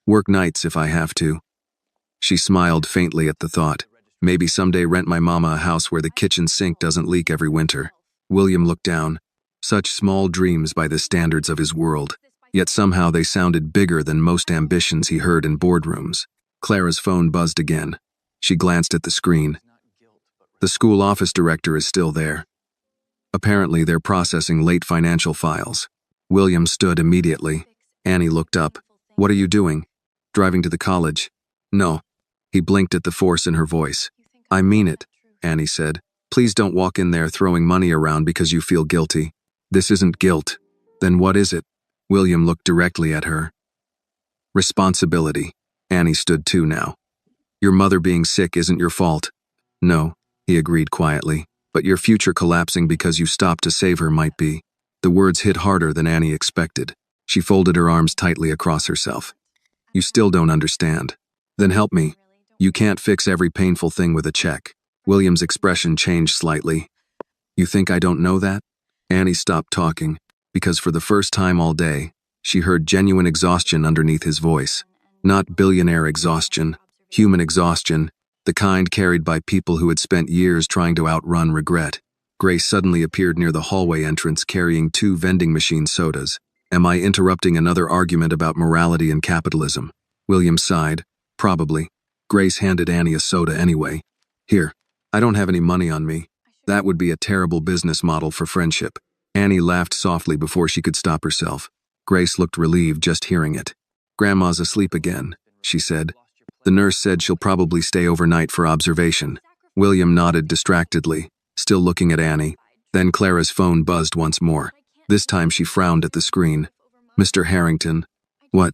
Work nights if I have to. She smiled faintly at the thought. Maybe someday rent my mama a house where the kitchen sink doesn't leak every winter. William looked down. Such small dreams by the standards of his world. Yet somehow they sounded bigger than most ambitions he heard in boardrooms. Clara's phone buzzed again. She glanced at the screen. The school office director is still there. Apparently they're processing late financial files. William stood immediately. Annie looked up. What are you doing? Driving to the college? No. He blinked at the force in her voice. I mean it, Annie said. Please don't walk in there throwing money around because you feel guilty. This isn't guilt. Then what is it? William looked directly at her. Responsibility. Annie stood too now. Your mother being sick isn't your fault. No, he agreed quietly, but your future collapsing because you stopped to save her might be. The words hit harder than Annie expected. She folded her arms tightly across herself. You still don't understand. Then help me. You can't fix every painful thing with a check. William's expression changed slightly. You think I don't know that? Annie stopped talking, because for the first time all day, she heard genuine exhaustion underneath his voice. Not billionaire exhaustion, human exhaustion, the kind carried by people who had spent years trying to outrun regret. Grace suddenly appeared near the hallway entrance carrying 2 vending machine sodas. Am I interrupting another argument about morality and capitalism? William sighed. Probably. Grace handed Annie a soda anyway. Here, I don't have any money on me. That would be a terrible business model for friendship. Annie laughed softly before she could stop herself. Grace looked relieved just hearing it. Grandma's asleep again, she said. The nurse said she'll probably stay overnight for observation. William nodded distractedly, still looking at Annie. Then Clara's phone buzzed once more. This time she frowned at the screen. Mr. Harrington. What?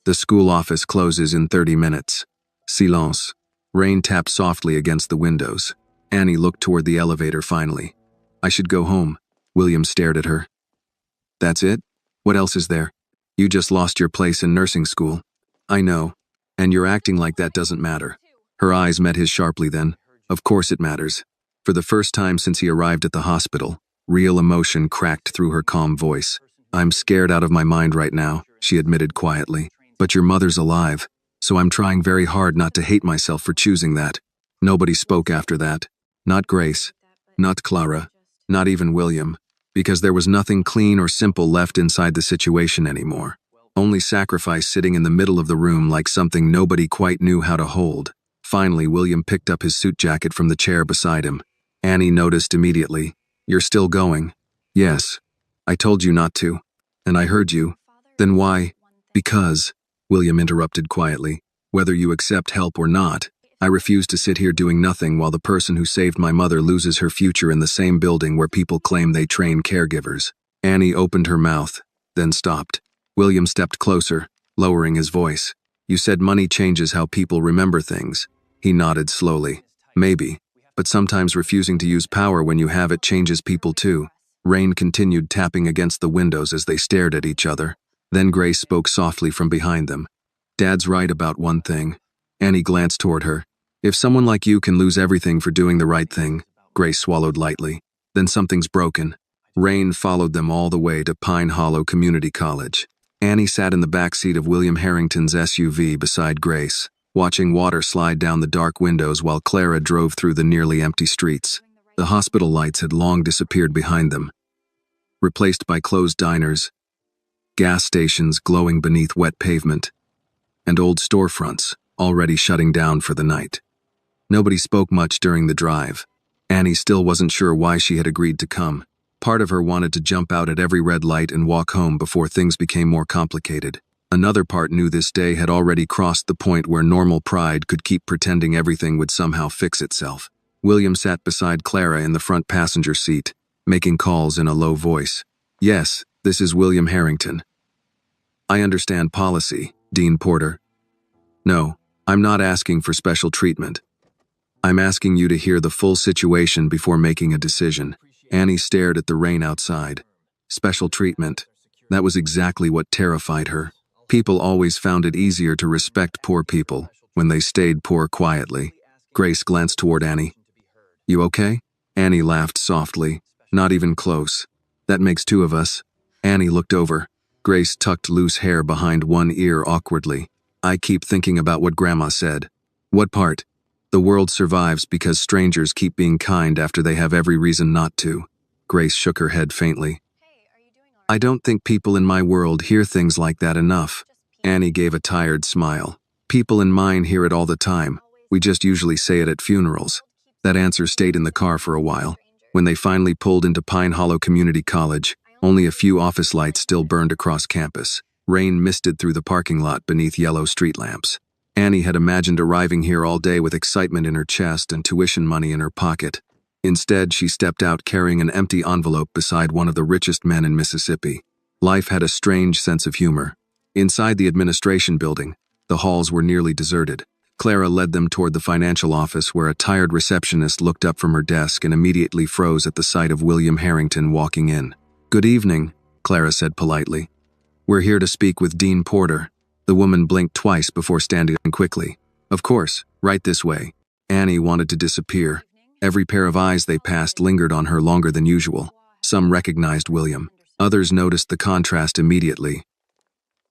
The school office closes in 30 minutes. Silence. Rain tapped softly against the windows. Annie looked toward the elevator finally. I should go home. William stared at her. That's it? What else is there? You just lost your place in nursing school. I know. And you're acting like that doesn't matter. Her eyes met his sharply then. Of course it matters. For the first time since he arrived at the hospital, real emotion cracked through her calm voice. I'm scared out of my mind right now, she admitted quietly. But your mother's alive, so I'm trying very hard not to hate myself for choosing that. Nobody spoke after that. Not Grace. Not Clara. Not even William. Because there was nothing clean or simple left inside the situation anymore. Only sacrifice sitting in the middle of the room like something nobody quite knew how to hold. Finally, William picked up his suit jacket from the chair beside him. Annie noticed immediately. You're still going? Yes. I told you not to. And I heard you. Then why? Because, William interrupted quietly, whether you accept help or not, I refuse to sit here doing nothing while the person who saved my mother loses her future in the same building where people claim they train caregivers. Annie opened her mouth, then stopped. William stepped closer, lowering his voice. You said money changes how people remember things. He nodded slowly. Maybe, but sometimes refusing to use power when you have it changes people too. Rain continued tapping against the windows as they stared at each other. Then Grace spoke softly from behind them. Dad's right about one thing. Annie glanced toward her. If someone like you can lose everything for doing the right thing, Grace swallowed lightly, then something's broken. Rain followed them all the way to Pine Hollow Community College. Annie sat in the back seat of William Harrington's SUV beside Grace, watching water slide down the dark windows while Clara drove through the nearly empty streets. The hospital lights had long disappeared behind them, replaced by closed diners, gas stations glowing beneath wet pavement, and old storefronts already shutting down for the night. Nobody spoke much during the drive. Annie still wasn't sure why she had agreed to come. Part of her wanted to jump out at every red light and walk home before things became more complicated. Another part knew this day had already crossed the point where normal pride could keep pretending everything would somehow fix itself. William sat beside Clara in the front passenger seat, making calls in a low voice. Yes, this is William Harrington. I understand policy, Dean Porter. No, I'm not asking for special treatment. I'm asking you to hear the full situation before making a decision. Annie stared at the rain outside. Special treatment. That was exactly what terrified her. People always found it easier to respect poor people when they stayed poor quietly. Grace glanced toward Annie. You okay? Annie laughed softly. Not even close. That makes two of us. Annie looked over. Grace tucked loose hair behind one ear awkwardly. I keep thinking about what Grandma said. What part? The world survives because strangers keep being kind after they have every reason not to. Grace shook her head faintly. I don't think people in my world hear things like that enough. Annie gave a tired smile. People in mine hear it all the time. We just usually say it at funerals. That answer stayed in the car for a while. When they finally pulled into Pine Hollow Community College, only a few office lights still burned across campus. Rain misted through the parking lot beneath yellow street lamps. Annie had imagined arriving here all day with excitement in her chest and tuition money in her pocket. Instead, she stepped out carrying an empty envelope beside one of the richest men in Mississippi. Life had a strange sense of humor. Inside the administration building, the halls were nearly deserted. Clara led them toward the financial office where a tired receptionist looked up from her desk and immediately froze at the sight of William Harrington walking in. Good evening, Clara said politely. We're here to speak with Dean Porter. The woman blinked twice before standing quickly. Of course, right this way. Annie wanted to disappear. Every pair of eyes they passed lingered on her longer than usual. Some recognized William. Others noticed the contrast immediately.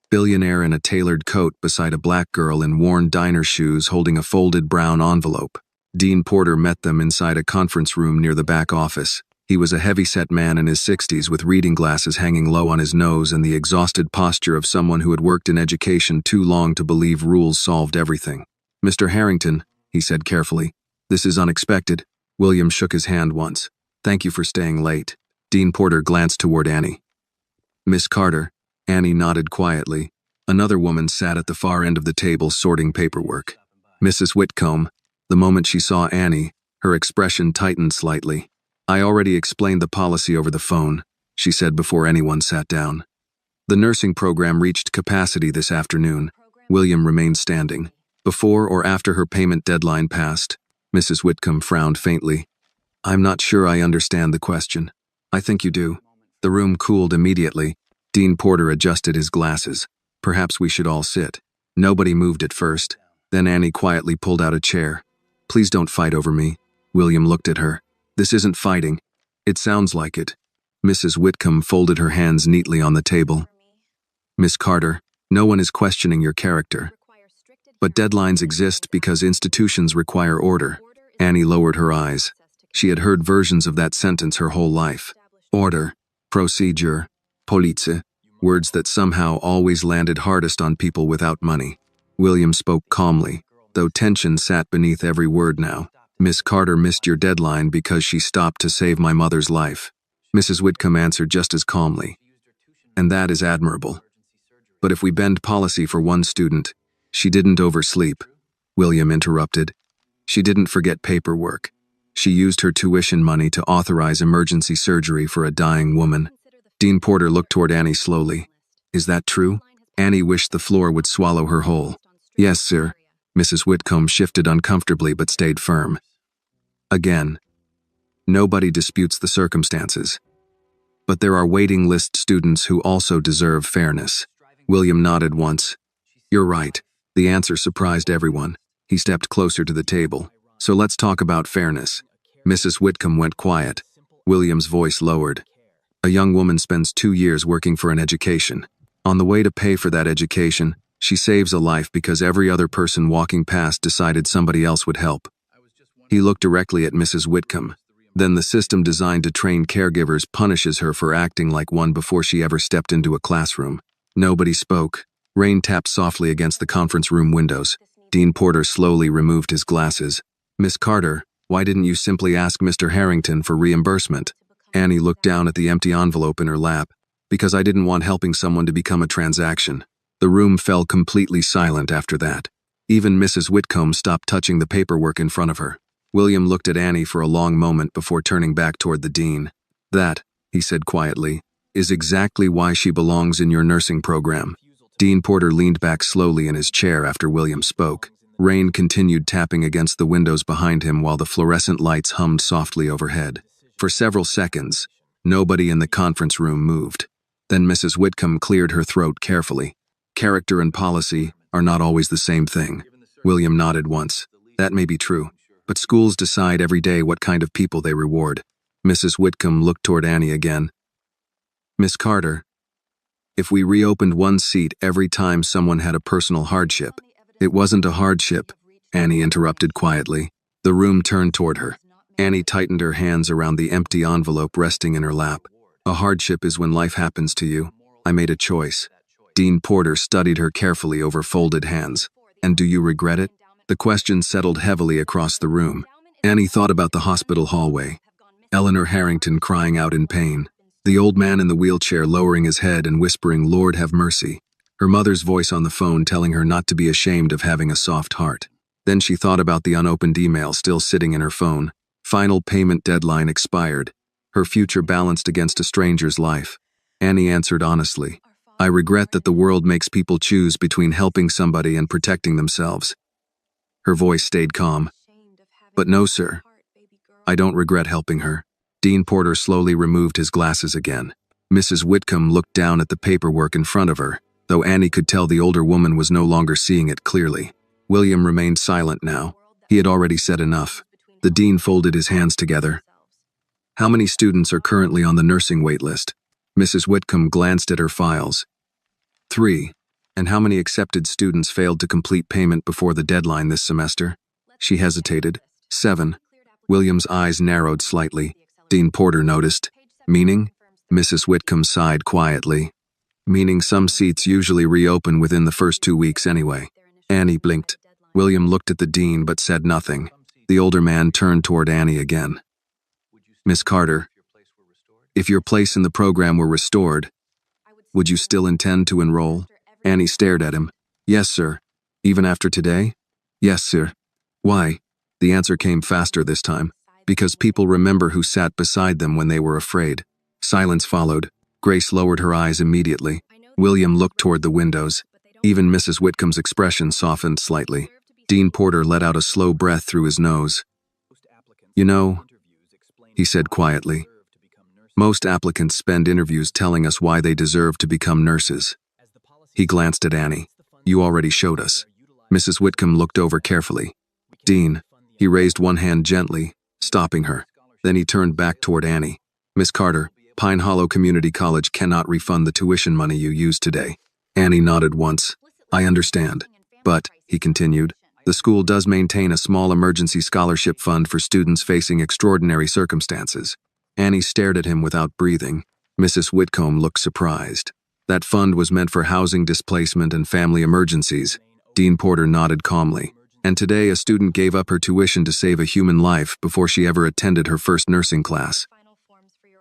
Billionaire in a tailored coat beside a black girl in worn diner shoes holding a folded brown envelope. Dean Porter met them inside a conference room near the back office. He was a heavy-set man in his 60s with reading glasses hanging low on his nose and the exhausted posture of someone who had worked in education too long to believe rules solved everything. Mr. Harrington, he said carefully, this is unexpected. William shook his hand once. Thank you for staying late. Dean Porter glanced toward Annie. Miss Carter. Annie nodded quietly. Another woman sat at the far end of the table sorting paperwork. Mrs. Whitcomb. The moment she saw Annie, her expression tightened slightly. I already explained the policy over the phone, she said before anyone sat down. The nursing program reached capacity this afternoon. William remained standing. Before or after her payment deadline passed, Mrs. Whitcomb frowned faintly. I'm not sure I understand the question. I think you do. The room cooled immediately. Dean Porter adjusted his glasses. Perhaps we should all sit. Nobody moved at first. Then Annie quietly pulled out a chair. Please don't fight over me. William looked at her. This isn't fighting. It sounds like it. Mrs. Whitcomb folded her hands neatly on the table. Miss Carter, no one is questioning your character. But deadlines exist because institutions require order. Annie lowered her eyes. She had heard versions of that sentence her whole life. Order, procedure, police, words that somehow always landed hardest on people without money. William spoke calmly, though tension sat beneath every word now. Miss Carter missed your deadline because she stopped to save my mother's life. Mrs. Whitcomb answered just as calmly. And that is admirable. But if we bend policy for one student, she didn't oversleep. William interrupted. She didn't forget paperwork. She used her tuition money to authorize emergency surgery for a dying woman. Dean Porter looked toward Annie slowly. Is that true? Annie wished the floor would swallow her whole. Yes, sir. Mrs. Whitcomb shifted uncomfortably but stayed firm. Again, nobody disputes the circumstances. But there are waiting list students who also deserve fairness. William nodded once. You're right. The answer surprised everyone. He stepped closer to the table. So let's talk about fairness. Mrs. Whitcomb went quiet. William's voice lowered. A young woman spends 2 years working for an education. On the way to pay for that education, she saves a life because every other person walking past decided somebody else would help. He looked directly at Mrs. Whitcomb. Then the system designed to train caregivers punishes her for acting like one before she ever stepped into a classroom. Nobody spoke. Rain tapped softly against the conference room windows. Dean Porter slowly removed his glasses. Miss Carter, why didn't you simply ask Mr. Harrington for reimbursement? Annie looked down at the empty envelope in her lap. Because I didn't want helping someone to become a transaction. The room fell completely silent after that. Even Mrs. Whitcomb stopped touching the paperwork in front of her. William looked at Annie for a long moment before turning back toward the dean. That, he said quietly, is exactly why she belongs in your nursing program. Dean Porter leaned back slowly in his chair after William spoke. Rain continued tapping against the windows behind him while the fluorescent lights hummed softly overhead. For several seconds, nobody in the conference room moved. Then Mrs. Whitcomb cleared her throat carefully. Character and policy are not always the same thing. William nodded once. That may be true, but schools decide every day what kind of people they reward. Mrs. Whitcomb looked toward Annie again. Miss Carter, if we reopened one seat every time someone had a personal hardship. It wasn't a hardship, Annie interrupted quietly. The room turned toward her. Annie tightened her hands around the empty envelope resting in her lap. A hardship is when life happens to you. I made a choice. Dean Porter studied her carefully over folded hands. And do you regret it? The question settled heavily across the room. Annie thought about the hospital hallway. Eleanor Harrington crying out in pain. The old man in the wheelchair lowering his head and whispering, Lord have mercy. Her mother's voice on the phone telling her not to be ashamed of having a soft heart. Then she thought about the unopened email still sitting in her phone. Final payment deadline expired. Her future balanced against a stranger's life. Annie answered honestly. I regret that the world makes people choose between helping somebody and protecting themselves. Her voice stayed calm. But no, sir. I don't regret helping her. Dean Porter slowly removed his glasses again. Mrs. Whitcomb looked down at the paperwork in front of her, though Annie could tell the older woman was no longer seeing it clearly. William remained silent now. He had already said enough. The dean folded his hands together. How many students are currently on the nursing wait list? Mrs. Whitcomb glanced at her files. 3. And how many accepted students failed to complete payment before the deadline this semester? She hesitated. 7. William's eyes narrowed slightly. Dean Porter noticed. Meaning? Mrs. Whitcomb sighed quietly. Meaning some seats usually reopen within the first 2 weeks anyway. Annie blinked. William looked at the dean but said nothing. The older man turned toward Annie again. Miss Carter, if your place in the program were restored, would you still intend to enroll? Annie stared at him. Yes, sir. Even after today? Yes, sir. Why? The answer came faster this time. Because people remember who sat beside them when they were afraid. Silence followed. Grace lowered her eyes immediately. William looked toward the windows. Even Mrs. Whitcomb's expression softened slightly. Dean Porter let out a slow breath through his nose. You know, he said quietly, Most applicants spend interviews telling us why they deserve to become nurses. He glanced at Annie. You already showed us. Mrs. Whitcomb looked over carefully. Dean, he raised one hand gently, stopping her. Then he turned back toward Annie. Miss Carter, Pine Hollow Community College cannot refund the tuition money you used today. Annie nodded once. I understand. But, he continued, the school does maintain a small emergency scholarship fund for students facing extraordinary circumstances. Annie stared at him without breathing. Mrs. Whitcomb looked surprised. That fund was meant for housing displacement and family emergencies. Dean Porter nodded calmly. And today a student gave up her tuition to save a human life before she ever attended her first nursing class.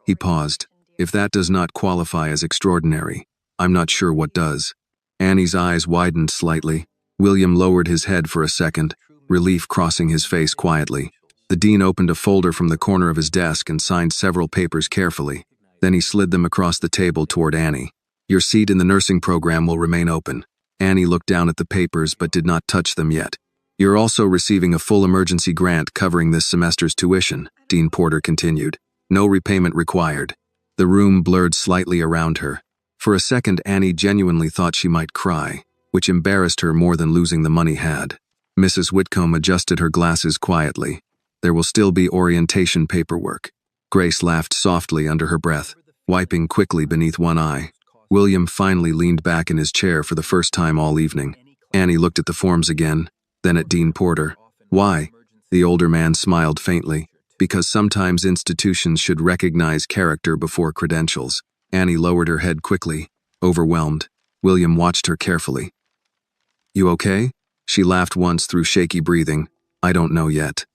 He paused. If that does not qualify as extraordinary, I'm not sure what does. Annie's eyes widened slightly. William lowered his head for a second, relief crossing his face quietly. The dean opened a folder from the corner of his desk and signed several papers carefully. Then he slid them across the table toward Annie. Your seat in the nursing program will remain open. Annie looked down at the papers but did not touch them yet. You're also receiving a full emergency grant covering this semester's tuition, Dean Porter continued. No repayment required. The room blurred slightly around her. For a second, Annie genuinely thought she might cry, which embarrassed her more than losing the money had. Mrs. Whitcomb adjusted her glasses quietly. There will still be orientation paperwork. Grace laughed softly under her breath, wiping quickly beneath one eye. William finally leaned back in his chair for the first time all evening. Annie looked at the forms again, then at Dean Porter. Why? The older man smiled faintly. Because sometimes institutions should recognize character before credentials. Annie lowered her head quickly, overwhelmed. William watched her carefully. You okay? She laughed once through shaky breathing. I don't know yet.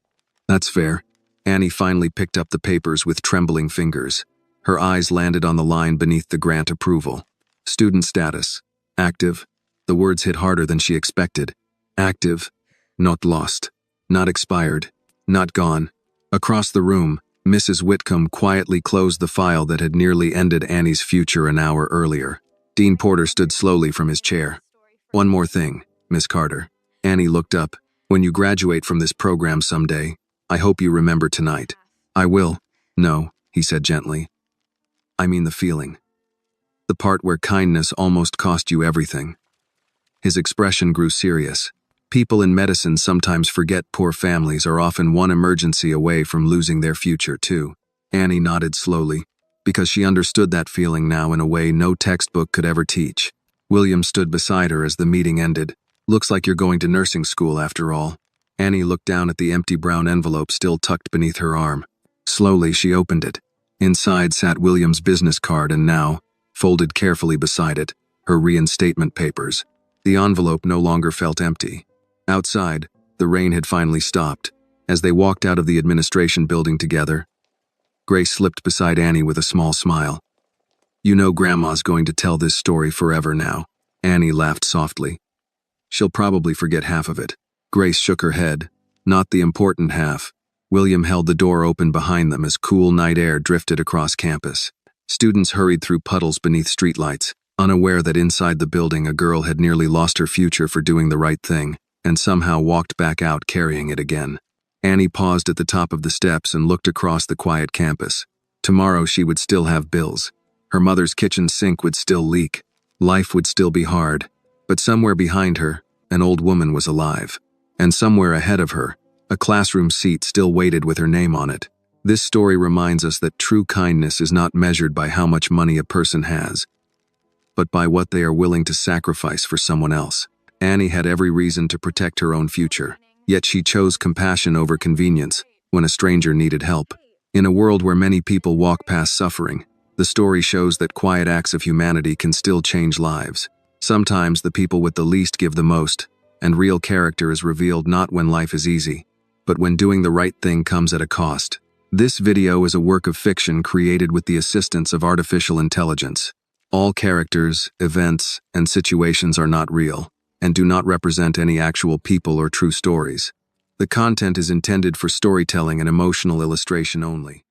That's fair. Annie finally picked up the papers with trembling fingers. Her eyes landed on the line beneath the grant approval. Student status. Active. The words hit harder than she expected. Active. Not lost. Not expired. Not gone. Across the room, Mrs. Whitcomb quietly closed the file that had nearly ended Annie's future an hour earlier. Dean Porter stood slowly from his chair. One more thing, Miss Carter. Annie looked up. When you graduate from this program someday, I hope you remember tonight. I will. No, he said gently. I mean the feeling. The part where kindness almost cost you everything. His expression grew serious. People in medicine sometimes forget poor families are often one emergency away from losing their future, too. Annie nodded slowly, because she understood that feeling now in a way no textbook could ever teach. William stood beside her as the meeting ended. Looks like you're going to nursing school after all. Annie looked down at the empty brown envelope still tucked beneath her arm. Slowly, she opened it. Inside sat William's business card and now, folded carefully beside it, her reinstatement papers. The envelope no longer felt empty. Outside, the rain had finally stopped. As they walked out of the administration building together, Grace slipped beside Annie with a small smile. You know Grandma's going to tell this story forever now. Annie laughed softly. She'll probably forget half of it. Grace shook her head. Not the important half. William held the door open behind them as cool night air drifted across campus. Students hurried through puddles beneath streetlights, unaware that inside the building a girl had nearly lost her future for doing the right thing, and somehow walked back out carrying it again. Annie paused at the top of the steps and looked across the quiet campus. Tomorrow she would still have bills. Her mother's kitchen sink would still leak. Life would still be hard. But somewhere behind her, an old woman was alive. And somewhere ahead of her, a classroom seat still waited with her name on it. This story reminds us that true kindness is not measured by how much money a person has, but by what they are willing to sacrifice for someone else. Annie had every reason to protect her own future, yet she chose compassion over convenience when a stranger needed help. In a world where many people walk past suffering, the story shows that quiet acts of humanity can still change lives. Sometimes the people with the least give the most, and real character is revealed not when life is easy, but when doing the right thing comes at a cost. This video is a work of fiction created with the assistance of artificial intelligence. All characters, events, and situations are not real, and do not represent any actual people or true stories. The content is intended for storytelling and emotional illustration only.